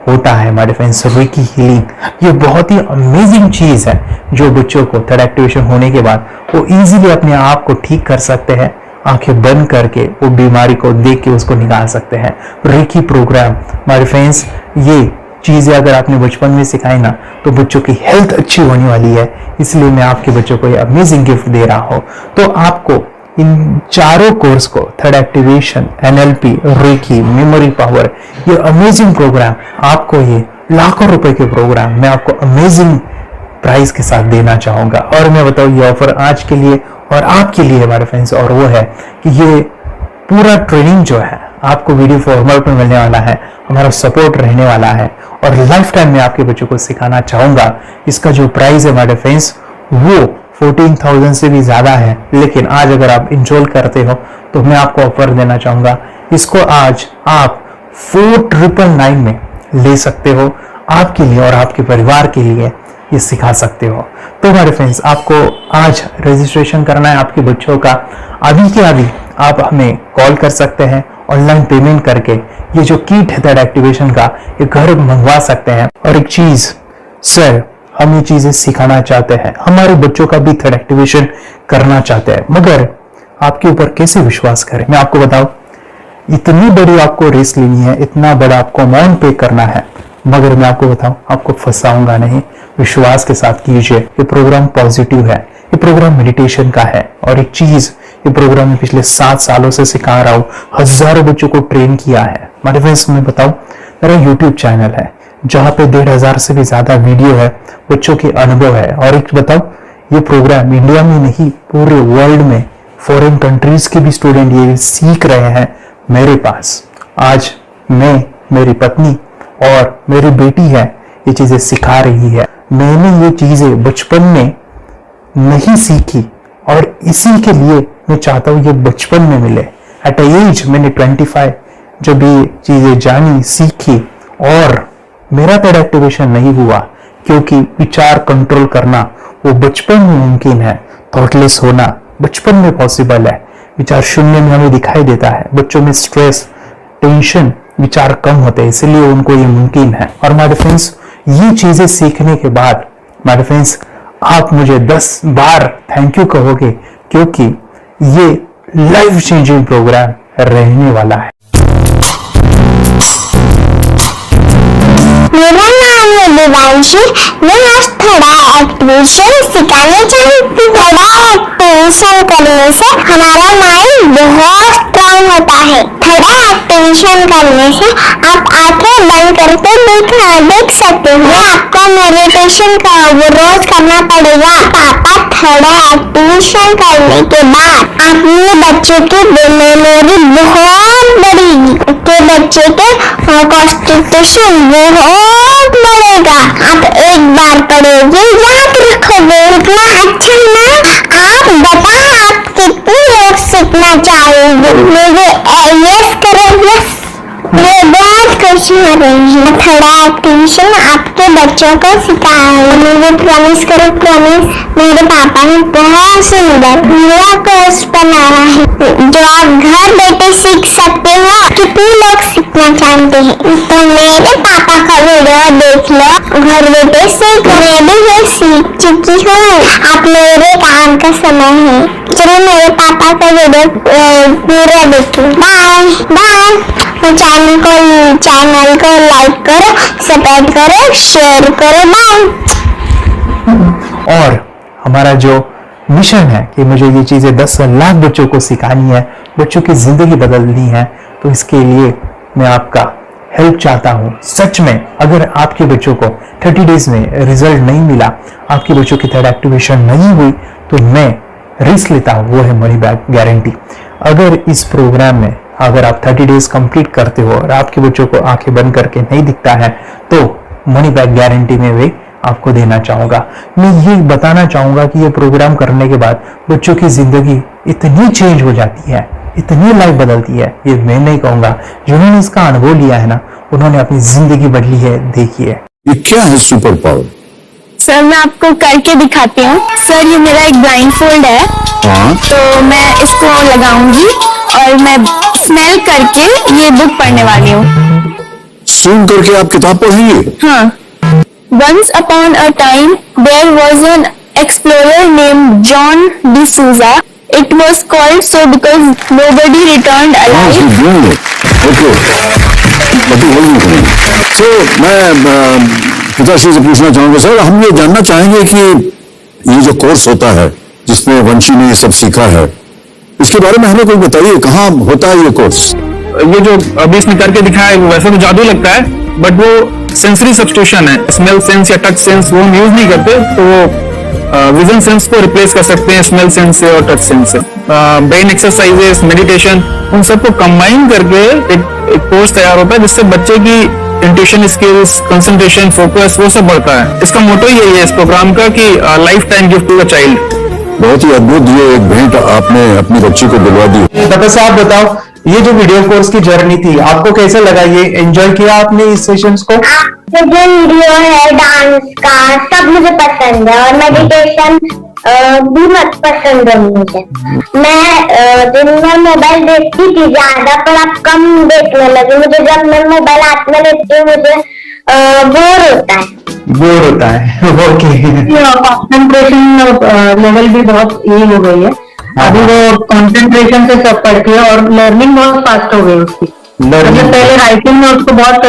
होता है हमारे फ्रेंड्स। रेकी हीलिंग ये बहुत ही अमेजिंग चीज है जो बच्चों को थर्ड एक्टिवेशन होने के बाद वो इजीली अपने आप को ठीक कर सकते हैं। आंखें बंद करके वो बीमारी को देख के उसको निकाल सकते हैं। रेकी प्रोग्राम हमारे फ्रेंड्स, ये चीजें अगर आपने बचपन में सिखाई ना तो बच्चों की हेल्थ अच्छी होने वाली है। इसलिए मैं आपके बच्चों को ये अमेजिंग गिफ्ट दे रहा हूं। तो आपको इन चारों कोर्स को, third activation, NLP, reiki, memory power, ये अमेजिंग प्रोग्राम, आपको ये लाखों रुपए के प्रोग्राम मैं आपको अमेजिंग प्राइस के साथ देना चाहूंगा। और मैं बताऊं, ये ऑफर आज के लिए और आपके लिए हमारे फ्रेंड्स, और वो है कि ये पूरा ट्रेनिंग जो है आपको वीडियो फॉर्मेट में मिलने वाला है, हमारा सपोर्ट रहने वाला है, और लाइफ टाइम में आपके बच्चों को सिखाना चाहूंगा। इसका जो प्राइस है हमारे फ्रेंड्स वो 14,000 से भी ज्यादा है, लेकिन आज अगर आप इंस्टॉल करते हो तो मैं आपको ऑफर देना चाहूंगा। इसको आज आप 4,999 में ले सकते हो, आपके लिए और आपके परिवार के लिए ये सिखा सकते हो। तो हमारे फ्रेंड्स, आपको आज रजिस्ट्रेशन करना है आपके बच्चों का। अभी के अभी आप हमें कॉल कर सकते हैं, ऑनलाइन पेमेंट करके ये जो किट है थर्ड एक्टिवेशन का, ये घर मंगवा सकते हैं। और एक चीज सर, हम ये चीजें सिखाना चाहते हैं, हमारे बच्चों का भी थर्ड एक्टिवेशन करना चाहते हैं, मगर आपके ऊपर कैसे विश्वास करें? मैं आपको बताऊं, इतनी बड़ी आपको रिस्क लेनी है, इतना बड़ा आपको अमाउंट पे करना है, मगर मैं आपको बताऊं, आपको फंसाऊंगा नहीं। विश्वास के साथ कीजिए। ये प्रोग्राम पॉजिटिव है, ये प्रोग्राम मेडिटेशन का है। और एक चीज, ये प्रोग्राम में पिछले 7 सालों से सिखा रहा हूं, हजारों बच्चों को ट्रेन किया है। हमारे फ्रेंड्स, मैं बताऊं, मेरा यूट्यूब चैनल है जहां पे 1,500 से भी ज्यादा वीडियो है, बच्चों के अनुभव है। और एक बताऊं, ये प्रोग्राम इंडिया में नहीं, पूरे वर्ल्ड में फॉरेन कंट्रीज के भी स्टूडेंट ये सीख रहे हैं मेरे पास। आज मैं, मेरी पत्नी और मेरी बेटी है ये चीजें सिखा रही है। मैंने ये चीजें बचपन में नहीं सीखी और इसी के लिए मैं चाहता हूं ये बचपन में मिले। एट एज मैंने 25 जब ये चीजें जानी, सीखी, और मेरा थर्ड एक्टिवेशन नहीं हुआ क्योंकि विचार कंट्रोल करना वो बचपन में मुमकिन है। थॉटलेस होना बचपन में पॉसिबल है। विचार शून्य में हमें दिखाई देता है। बच्चों में स्ट्रेस, टेंशन, विचार कम होते हैं, इसलिए उनको ये मुमकिन है। और हमारे फ्रेंड्स, ये चीजें सीखने के बाद हमारे फ्रेंड्स, आप मुझे 10 बार थैंक यू कहोगे, क्योंकि ये लाइफ चेंजिंग प्रोग्राम रहने वाला है। मेरा नाम है दिवांशी। मैं आज थोड़ा एक्टिवेशन सिखाने चाहती हूँ। थोड़ा एक्टिवेशन करने से हमारा माइंड बहुत स्ट्रांग होता है। थोड़ा एक्टिवेशन करने से आप आंखें बंद करके देख सकते हो। आपको मेडिटेशन का वो रोज करना पड़ेगा। पापा थोड़ा एक्टिवेशन करने के बाद अपने बच्चे की मेमोरी बहुत बढ़ेगी, के बच्चे के कॉन्स्टिट्यूशन बहुत बढ़ेगा। आप एक बार पढ़ोगे, याद रखोगे, इतना अच्छा ना। आप बताओ, आप कितने लोग सीखना चाहोगे? मुझे यस करो, यस। मैं बहुत खुश हो रही हूँ। थोड़ा एक्टिवेशन आपके बच्चों को सिखाया। मुझे प्रॉमिस करो, प्रॉमिस। मेरे पापा ने बहुत सुंदर मेरा कोर्स बनाना है जो आप घर बैठे सीख सकते हो। कितने लोग सीखना चाहते हैं तो मेरे पापा का वीडियो देख लो, घर बैठे सीख। मैं भी ये सीख चुकी हूँ। आप मेरे काम का समय है, चलो मेरे पापा का वीडियो पूरा देखो। Bye bye. चैनल को लाइक करो, सब्सक्राइब करो, शेयर करो। बाय। और हमारा जो मिशन है कि मुझे ये चीजें 10 लाख बच्चों को सिखानी है, बच्चों की जिंदगी बदलनी है, तो इसके लिए मैं आपका हेल्प चाहता हूँ। सच में अगर आपके बच्चों को 30 डेज में रिजल्ट नहीं मिला, आपके बच्चों की थर्ड एक्टिवेशन नहीं हुई, तो मैं रिस्क लेता हूँ, वो है मनी बैक गारंटी। अगर इस प्रोग्राम में अगर आप 30 डेज कंप्लीट करते हो और आपके बच्चों को आंखें बंद करके नहीं दिखता है, तो मनी बैक गारंटी में वे आपको देना चाहूंगा। मैं ये बताना चाहूंगा कि ये प्रोग्राम करने के बाद बच्चों की जिंदगी इतनी चेंज हो जाती है, इतनी लाइफ बदलती है, ये मैं नहीं कहूंगा, जिन्होंने इसका अनुभव लिया है ना, उन्होंने अपनी जिंदगी बदली है। देखिए ये क्या है सुपर पावर? सर मैं आपको करके दिखाती हूँ। सर ये मेरा एक ब्लाइंड फोल्ड है, तो मैं इसको लगाऊंगी और मैं स्मेल करके ये बुक पढ़ने वाली हूँ। सूंघ करके आप किताब पढ़ेंगे? हाँ। Once upon a time, there was an explorer named John D'Souza. It was called so because nobody returned alive. तो मैं पिताश्री से पूछना चाहूंगा, सर हम ये जानना चाहेंगे कि ये जो कोर्स होता है जिसमें वंशी ने ये सब सीखा है, इसके बारे में हमें कोई बताइए, कहाँ होता है ये कोर्स? ये जो अभी इसने करके दिखाया है वैसे तो जादू लगता है, बट वो सेंसरी सब्स्टिट्यूशन है। स्मेल सेंस या टच सेंस वो हम यूज नहीं करते, तो वो विजन सेंस को रिप्लेस कर सकते हैं स्मेल सेंस से और टच सेंस से। ब्रेन एक्सरसाइजेस, मेडिटेशन, उन सबको कंबाइन करके एक कोर्स तैयार होता है जिससे बच्चे की इंट्यूशन स्किल्स, कंसंट्रेशन, फोकस वो सब बढ़ता है। इसका मोटो यही है इस प्रोग्राम का कि lifetime gift to the child. बहुत ही अद्भुत ये एक भेंट आपने अपनी बच्ची को दिलवा दी। दादा साहब बताओ, ये जो वीडियो कोर्स की जर्नी थी आपको कैसा लगा? ये एंजॉय किया आपने इस सेशंस को? जो वीडियो है डांस का सब मुझे पसंद है और मेडिटेशन भी मत पसंद है मुझे। मैं दिन में मोबाइल देखती थी ज्यादा, पर अब कम देखने लगी। मुझे जब मैं मोबाइल हाथ में लेती हूँ मुझे बोर होता है। ओके। कंसंट्रेशन लेवल भी बहुत ये हो गई है अभी, वो कंसंट्रेशन से सब पढ़ती है और लर्निंग बहुत फास्ट हो गई उसकी। मतलब पहले राइटिंग में उसको बहुत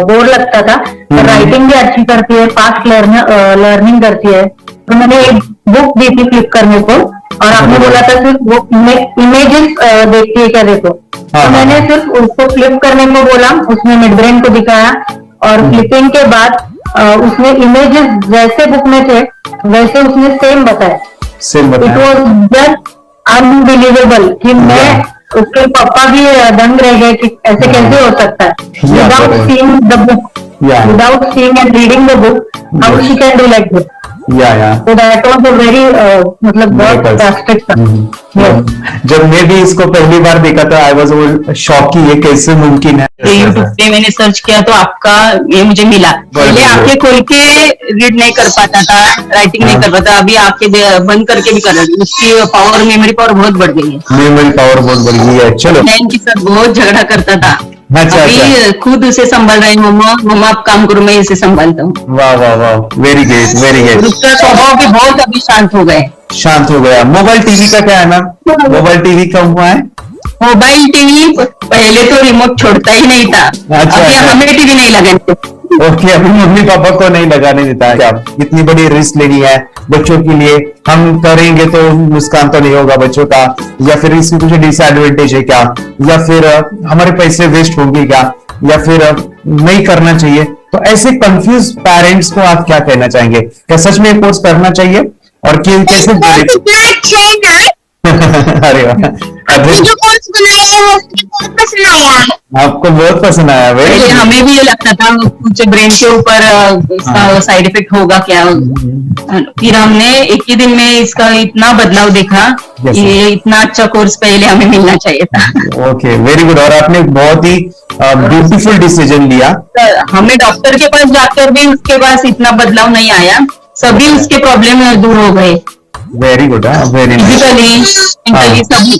बोर लगता था, पर राइटिंग भी अच्छी करती है, फास्ट लर्निंग करती है। तो मैंने एक बुक दी थी फ्लिप करने को और आपने बोला था सिर्फ वो इमेजेस देखती है क्या, देखो। तो मैंने सिर्फ उसको फ्लिप करने को बोला, उसमें मिड ब्रेन को दिखाया और फ्लिपिंग के बाद उसने इमेजेस जैसे बुक में थे वैसे उसने सेम बताया। इट वॉज जस्ट अनबिलीवेबल कि मैं, उसके पापा भी दंग रह गए कि ऐसे कैसे हो सकता है। Without seeing the book, without seeing and reading the book, how she can do like this. तो दैट वाज अ वेरी मतलब बहुत ड्रास्टिक था। जब मैं भी इसको पहली बार देखा था आई वाज शॉक कि ये कैसे मुमकिन है। यूट्यूब पे मैंने सर्च किया तो आपका ये मुझे मिला। पहले आंखें खोल के रीड नहीं कर पाता था, राइटिंग नहीं कर पाता, अभी आंखें बंद करके भी कर रही हूँ। उसकी पावर, मेमोरी पावर बहुत बढ़ गई है। मेमोरी पावर बहुत बढ़ गई है। चलो, बहन के साथ बहुत झगड़ा करता था, अभी खुद उसे संभाल रही हूँ। मम्मा आप काम करो, मैं इसे संभालता हूँ। वाह वाह वाह, वेरी ग्रेट वेरी ग्रेट। उसका स्वभाव भी बहुत अभी शांत हो गए। शांत हो गया। मोबाइल टीवी का क्या है मैम? मोबाइल टीवी कब हुआ है? मोबाइल टीवी पहले तो रिमोट छोड़ता ही नहीं था। अभी हमें टीवी नहीं लगाने। ओके, अभी मम्मी पापा को नहीं लगाने देता है। क्या इतनी बड़ी रिस्क लेनी है बच्चों के लिए? हम करेंगे तो नुकसान तो नहीं होगा बच्चों का, या फिर इसकी कुछ डिसएडवांटेज है क्या, या फिर हमारे पैसे वेस्ट होंगे क्या, या फिर नहीं करना चाहिए? तो ऐसे कंफ्यूज पेरेंट्स को आप क्या कहना चाहेंगे? क्या सच में कोर्स करना चाहिए और कैसे? अरे वाह, जो कोर्स बनाया है वो मुझे बहुत पसंद आया। आपको बहुत पसंद आया? भाई हमें भी ये लगता था कुछ ब्रेन के ऊपर साइड इफेक्ट होगा क्या, फिर हमने एक ही दिन में इसका इतना बदलाव देखा कि इतना अच्छा कोर्स पहले हमें मिलना चाहिए था। Okay, very good. और आपने बहुत ही ब्यूटीफुल डिसीजन लिया। हमें डॉक्टर के पास जाकर भी उसके पास इतना बदलाव नहीं आया, सभी उसके प्रॉब्लम दूर हो गए। Very good, very physically, mentally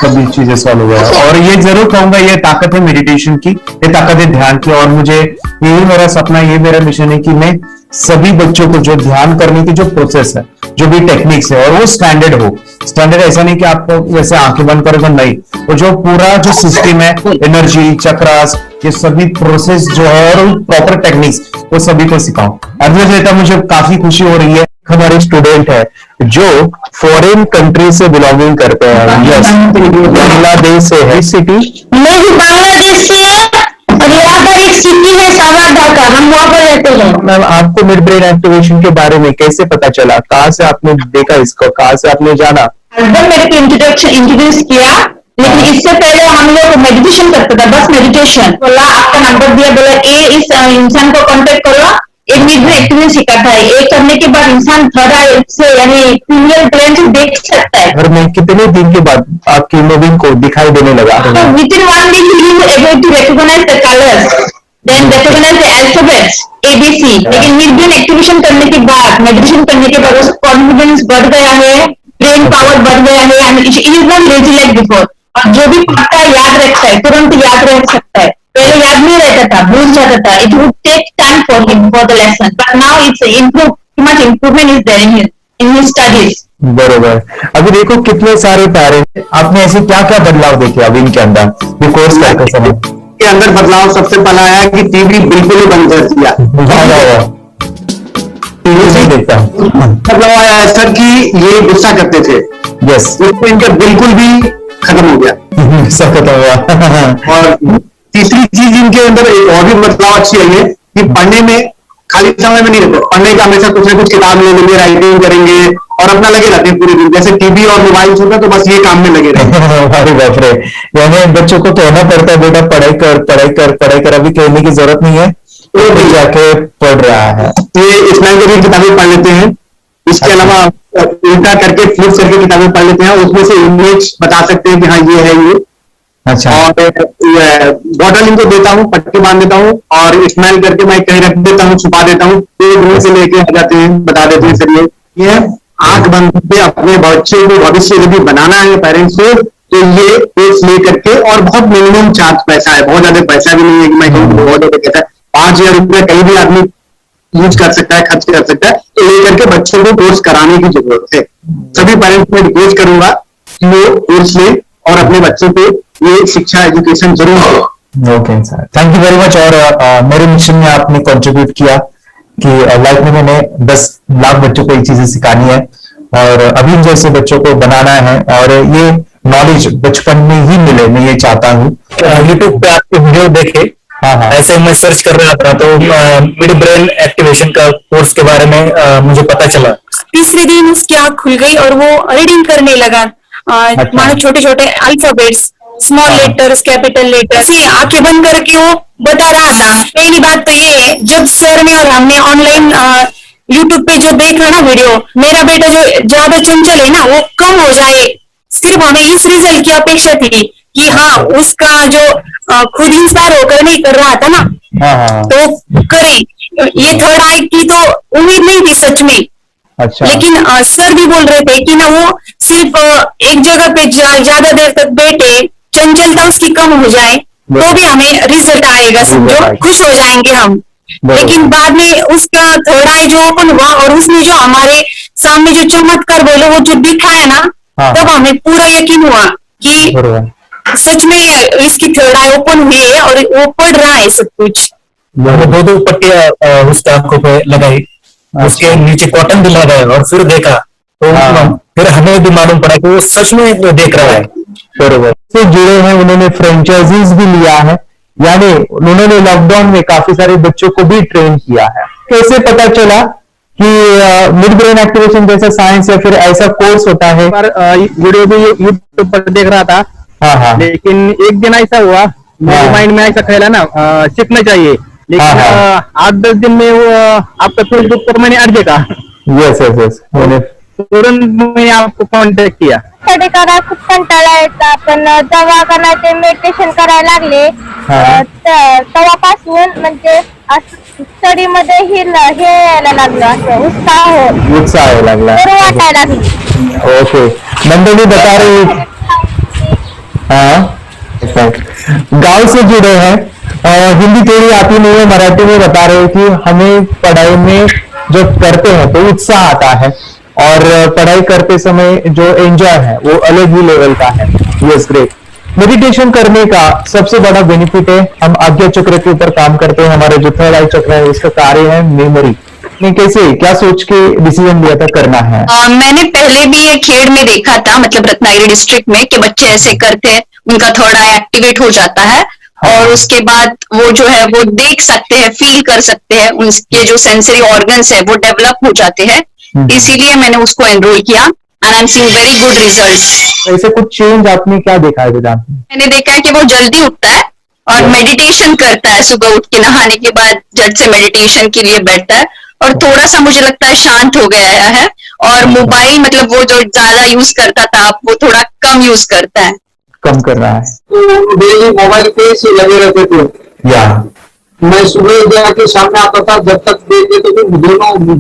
सभी चीजें सॉल्व हो गया। और ये जरूर कहूंगा, ये ताकत है मेडिटेशन की, ये ताकत है ध्यान की। और मुझे यही मेरा सपना, ये मेरा मिशन है कि मैं सभी बच्चों को जो ध्यान करने की जो प्रोसेस है, जो भी टेक्निक्स है, और वो स्टैंडर्ड हो। स्टैंडर्ड ऐसा नहीं कि आपको जैसे आंखें बंद करोगे, नहीं, वो जो पूरा जो सिस्टम है, एनर्जी, चक्रास, ये सभी प्रोसेस जो है और प्रॉपर टेक्निक्स, वो सभी को सिखाओ। अद्वैत, मुझे काफी खुशी हो रही है, हमारे स्टूडेंट है जो फॉरेन कंट्री से बिलोंगिंग करते हैं। यस, बांग्लादेश से है। सिटी मैं भी बांग्लादेश से और यहाँ पर एक सिटी है सावरढाका, हम वहाँ पर रहते हैं। मैम, आपको मिड ब्रेन एक्टिवेशन के बारे में कैसे पता चला? कहाँ से आपने देखा इसको, कहाँ से आपने जाना? हस्बैंड मेरे को इंट्रोड्यूस किया, लेकिन इससे पहले हम लोग मेडिटेशन करते थे, बस मेडिटेशन। बोला आपका नंबर दिया, बोला ये इस इंसान को कांटेक्ट करो, एक मिड ब्रेन एक्टिवेशन सिखाता है। ये करने के बाद इंसान थर्ड आई से यानी फीमेल ब्रेन से देख सकता है। घर में कितने दिन के बाद आपकी मूविंग को दिखाई देने लगा? Within 1 week he is able to recognise the colours, then recognise the alphabets ABC। लेकिन मिड ब्रेन एक्टिवेशन करने के बाद, मेडिटेशन करने के बाद उसका कॉन्फिडेंस बढ़ गया है, ब्रेन पावर बढ़ गया है, and it is not lazy like before. और जो भी पढ़ता है याद रखता है, तुरंत याद रख सकता है। पहले याद नहीं रहता था, भूल जाता था। It would take time for him for the lesson, but now it's improve, much improvement is there in his studies. बरोबर। अभी देखो कितने सारे पेरेंट्स, आपने ऐसे क्या क्या बदलाव देखे अभी इनके अंदर ये कोर्स करते समय? के अंदर बदलाव सबसे पहला आया कि टीवी बिल्कुल ही बंद कर दिया। टीवी नहीं देखता। बदलाव आया है सर कि ये गुस्सा करते थे। यस, इसको इनका बिल्कुल भी खत्म हो गया। सब खत्म हुआ। और तीसरी चीज इनके अंदर एक और भी बदलाव अच्छी आई है कि पढ़ने में खाली समय में नहीं रहते, पढ़ने का हमेशा कुछ ना कुछ किताब ले लेंगे, राइटिंग करेंगे और अपना लगे रहते हैं पूरे दिन। जैसे टीवी और मोबाइल सुनते तो बस ये काम में लगे रहते हैं। अरे बाप रे, यानी बच्चों को कहना पड़ता है बेटा पढ़ाई कर, पढ़ाई कर, पढ़ाई कर, अभी कहने की जरूरत नहीं है, वो भी जाके पढ़ रहा है। ये इस्लाम की किताबें पढ़ लेते हैं, इसके अलावा उल्टा करके फ्लिप करके किताबें पढ़ लेते हैं, उसमें से इमेज बता सकते हैं कि हाँ ये है ये। अच्छा। और बॉटल इनको देता हूँ, पट्टी बांध देता हूँ और स्मेल करके मैं कहीं रख देता हूँ, छुपा देता हूँ, तो रूम से लेके आ जाते हैं, बता देते हैं सर ये आंख बंद करके अपने बच्चे को भविष्य यदि बनाना है पेरेंट्स को, तो ये कोर्स ले करके, और बहुत मिनिमम चार्ज पैसा है, बहुत ज्यादा पैसा भी नहीं है कि मैं कहूँ बहुत ज्यादा पैसा है। 5,000 रुपया कहीं भी आदमी यूज कर सकता है, खर्च कर सकता है। तो लेकर के बच्चों को कोर्स कराने की जरूरत है। सभी पेरेंट्स में रिक्वेस्ट करूंगा कि वो कोर्स ले और अपने बच्चों को ये शिक्षा एजुकेशन जरूर दे। Okay sir, thank you very much. और मेरे मिशन में आपने कंट्रीब्यूट किया कि लाइफ में मैंने 10 लाख बच्चों को ये चीजें सिखानी है और अभी जैसे बच्चों को बनाना है, और ये नॉलेज बचपन में ही मिले, मैं ये चाहता हूँ। यूट्यूब पे आपके वीडियो देखे, ऐसे मैं सर्च कर रहा था तो मिड ब्रेन एक्टिवेशन का कोर्स के बारे में मुझे पता चला। तीसरे दिन उसकी आंख खुल गई और वो रीडिंग करने लगा। मानो छोटे छोटे alphabets, small letters, capital letters, ऐसी आंखें बंद करके वो बता रहा था। पहली बात तो ये है, जब सर ने और हमने ऑनलाइन यूट्यूब पे जो देखा ना वीडियो, मेरा बेटा जो ज्यादा चंचल है ना वो कम हो जाए, सिर्फ हमें इस रिजल्ट की अपेक्षा थी कि हाँ उसका जो खुद इंस्पायर होकर नहीं कर रहा था ना, तो करे। ये थर्ड आई की तो उम्मीद नहीं थी सच में। अच्छा। लेकिन सर भी बोल रहे थे कि ना वो सिर्फ एक जगह पे ज्यादा देर तक बैठे, चंचलता उसकी कम हो जाए तो भी हमें रिजल्ट आएगा, समझो खुश हो जाएंगे हम। लेकिन बाद में उसका थर्ड आई जो ओपन हुआ और उसने जो हमारे सामने जो चमत्कार बोले वो जो दिखाया ना, तब हमें पूरा यकीन हुआ कि सच में इसकी थर्ड आई ओपन हुई है और वो पढ़ रहा है सब कुछ। दो पट्टियां उसके आंखों पे लगाई, उसके नीचे कॉटन भी लगाया और फिर देखा तो फिर हमें भी मालूम पड़ा कि वो सच में देख रहा है। बरोबर से जुड़े हैं, उन्होंने फ्रेंचाइजीज भी लिया है, यानी उन्होंने लॉकडाउन में काफी सारे बच्चों को भी ट्रेन किया है। कैसे पता चला कि मिड ब्रेन एक्टिवेशन जैसा साइंस या फिर ऐसा कोर्स होता है? वीडियो भी यूट्यूब पर देख रहा था। हाँ। लेकिन एक दिन ऐसा हुआ, मेरे माइंड में ऐसा ख्याल है ना सीखना चाहिए, लेकिन 8-10 दिन में वो आपका फेसबुक पर मैंने अर्ज देखा। यस तुरंत मैंने आपको कॉन्टॅक्ट किया। स्टडी करा खूप कंटाळा यायचा, पण जेव्हा ते मेडिटेशन करायला लागले तेव्हापासून म्हणजे स्टडी मध्ये हे यायला लागलं, असं उत्साह यायला लागला, बरं वाटायला लागलं। ओके, नंदनी बता रही, हाँ गांव से जुड़े हैं, हिंदी थोड़ी आती नहीं है, मराठी में बता रहे हैं कि हमें पढ़ाई में जब करते हैं तो उत्साह आता है और पढ़ाई करते समय जो एंजॉय है वो अलग ही लेवल का है। Yes great. मेडिटेशन करने का सबसे बड़ा बेनिफिट है, हम आज्ञा चक्र के ऊपर काम करते हैं, हमारे जो थर्ड आई चक्र है उसका कार्य है मेमोरी। नहीं कैसे क्या सोच के डिसीजन लिया था करना है? मैंने पहले भी ये खेड़ में देखा था, मतलब रत्नागिरी डिस्ट्रिक्ट में, कि बच्चे ऐसे करते हैं, उनका थर्ड आई एक्टिवेट हो जाता है और उसके बाद वो जो है वो देख सकते हैं, फील कर सकते हैं, उनके जो सेंसरी ऑर्गन्स है वो डेवलप हो जाते हैं। इसीलिए मैंने उसको एनरोल किया and I am seeing very good results. ऐसे कुछ चेंज आपने क्या देखा है वेदांत में? मैंने देखा है कि वो जल्दी उठता है और मेडिटेशन करता है, सुबह उठ के नहाने के बाद झट से मेडिटेशन के लिए बैठता है और थोड़ा सा मुझे लगता है शांत हो गया है और मोबाइल मतलब वो जो ज्यादा यूज करता था वो थोड़ा कम यूज करता है, कम कर रहा है। तो डेली मोबाइल पे से लगे रहते थे या मैं सुबह जाके सामने आता था, जब तक देखते तो दोनों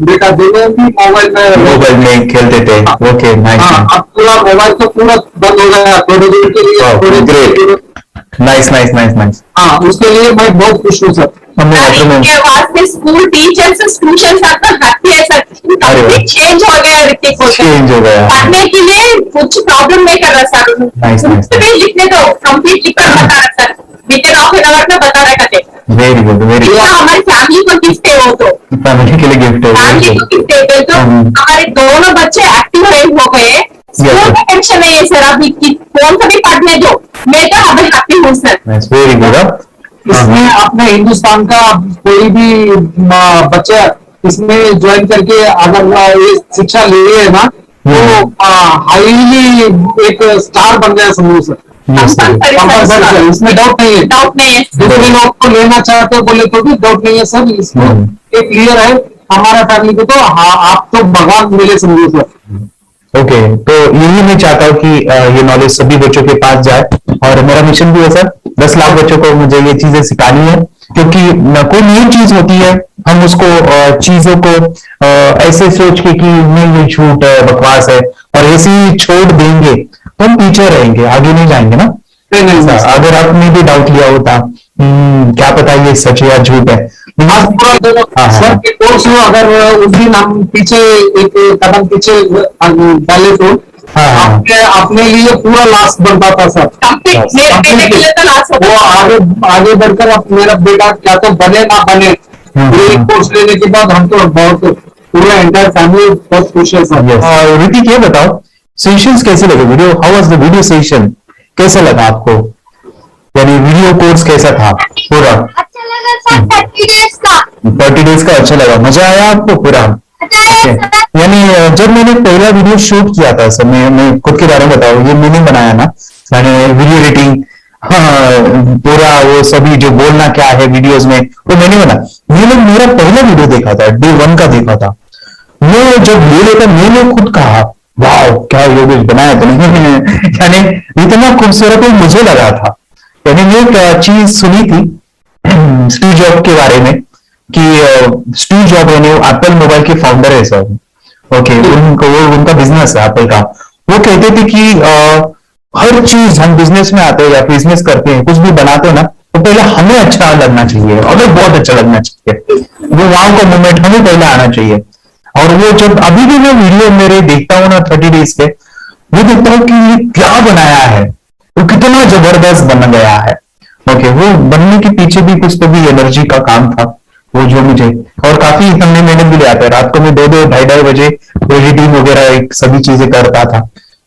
बेटा दोनों भी मोबाइल में खेलते थे। Okay nice. अब पूरा मोबाइल तो पूरा बंद हो गया थोड़े दिन के लिए। थोड़े great, nice nice nice nice. हाँ उसके लिए मैं बहुत खुश हूँ sir. School teachers tuition happy है सर, चेंज हो गया ऋतिक को, चेंज हो गया, पढ़ने के लिए कुछ प्रॉब्लम नहीं कर रहा सर। Nice nice. लिखने दो कंप्लीट लिखकर बता रहा सर, बीते हाफ एन आवर में बता रहा कहते। Very good very good. हमारी फैमिली को गिफ्ट है, वो तो फैमिली के लिए गिफ्ट है, फैमिली को गिफ्ट है। तो हमारे दोनों बच्चे एक्टिव हो गए, स्कूल का टेंशन नहीं है सर, अभी फोन से भी पढ़ने दो, मैं तो अभी हैप्पी हूँ सर। Very good. इसमें अपने हिंदुस्तान का कोई भी बच्चा इसमें ज्वाइन करके अगर ये शिक्षा ले रहे है ना तो हाईली एक स्टार बन गया समूह सर। इसमें डाउट नहीं है, दूसरे लोग को लेना चाहते हो बोले तो भी डाउट नहीं है सर, इसमें एक क्लियर है हमारा फैमिली को तो आप तो भगवान मिले समझो सर। ओके तो यही मैं चाहता हूँ कि ये नॉलेज सभी बच्चों के पास जाए और मेरा मिशन भी है सर 10 लाख बच्चों को मुझे ये चीजें सिखानी है, क्योंकि कोई नई चीज होती है हम उसको चीजों को ऐसे सोच के कि नहीं ये झूठ है बकवास है और ऐसे ही छोड़ देंगे तो हम पीछे रहेंगे, आगे नहीं जाएंगे ना। अगर आपने भी डाउट लिया होता क्या पता ये सच है या झूठ है, सर के कोर्स में अगर उस दिन हम पीछे एक कदम पीछे डाले तो अपने लिए पूरा लास्ट बनता था सर। वो आगे बढ़कर मेरा बेटा क्या तो बने ना बने, कोर्स लेने के बाद हम तो बहुत पूरा एंटायर फैमिली बहुत खुश है सर। ऋतिक ये बताओ सेशंस कैसे लगे, video how was the video session, कैसा लगा आपको, यानी वीडियो कोर्स कैसा था पूरा? अच्छा लगा सर, 30 डेज का अच्छा लगा, मजा आया आपको पूरा? यानी जब मैंने पहला वीडियो शूट किया था सर, मैं खुद के बारे में बताऊं, ये मैंने बनाया ना, मैंने वीडियो एडिटिंग पूरा वो सभी जो बोलना क्या है वीडियोस में वो मैंने बना। मैंने मेरा पहला वीडियो देखा था, डे 1 का देखा था, मैं जब ले लेता मैंने खुद कहा वाह क्या वीडियो बनाया तो नहीं यानी इतना खूबसूरत मुझे लगा था। यानी मैं एक चीज सुनी थी स्टीव जॉब के बारे में कि स्टीव जॉब यानी एप्पल मोबाइल के फाउंडर है सर, ओके उनका बिजनेस है एप्पल का, वो कहते थे कि हर चीज हम बिजनेस में आते हैं या बिजनेस करते हैं कुछ भी बनाते हैं ना तो पहले हमें अच्छा लगना चाहिए, हमें बहुत अच्छा लगना चाहिए, वो वहां का मोमेंट हमें पहले आना चाहिए। और वो जब अभी भी मैं वीडियो मेरे देखता हूँ ना 30 डेज के, वो देखता हूँ कि ये क्या बनाया है, वो कितना जबरदस्त बन गया है। ओके वो बनने के पीछे भी कुछ तो भी एनर्जी का काम था वो जो मुझे, और काफी हमने मेहनत भी लिया था, रात को मैं 2-2 ढाई बजे एडिटिंग वगैरह सब चीजें करता था,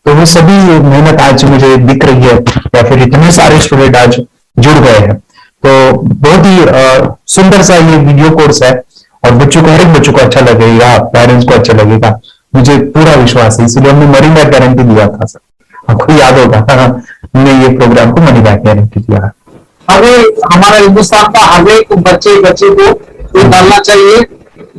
तो वो सभी मेहनत आज मुझे दिख रही है या फिर इतने सारे स्टूडेंट आज जुड़ गए हैं। तो बहुत ही सुंदर सा ये वीडियो कोर्स है और बच्चों को हर एक बच्चों को अच्छा लगेगा, पेरेंट्स को अच्छा लगेगा, मुझे पूरा विश्वास है, इसलिए हमने मनी बैक गारंटी दिया था सर, आपको याद होगा हमने ये प्रोग्राम को मनी बैक गारंटी दिया। हमें हमारा हिंदुस्तान का हर एक बच्चे को ये डालना चाहिए।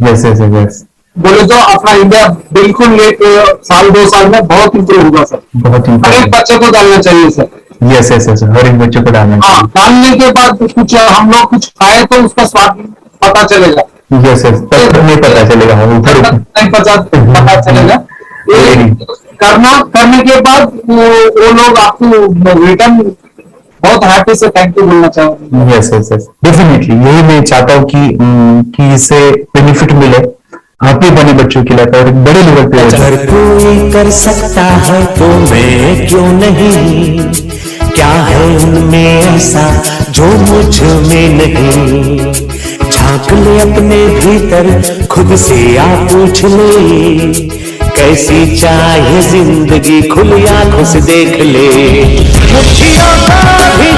यस यस यस बोले तो अपना इंडिया बिल्कुल एक साल 2 साल में बहुत इम्प्रूव होगा सर, बहुत हर एक बच्चे को डालना चाहिए सर। यस यस यस हर एक बच्चे को डालना चाहिए। डालने के बाद कुछ हम लोग कुछ खाए तो उसका स्वाद पता चलेगा। यस यस तब नहीं पता चलेगा, नहीं पता चलेगा। करने के बाद वो लोग आपको रिटर्न बहुत हार्टी से थैंक यू बोलना चाहूंगा। यस यस यस, डेफिनेटली यही मैं चाहता हूँ कि इससे बेनिफिट मिले आप ही बने बच्चों के लिए और बड़े लेवल पे। अगर कोई कर सकता है तो मैं क्यों नहीं, क्या है उनमें ऐसा जो मुझ में नहीं। झांक ले अपने भीतर खुद से आप पूछ ले, कैसी चाहे जिंदगी खुली आंखों से देख ले। मुट्ठियों का भी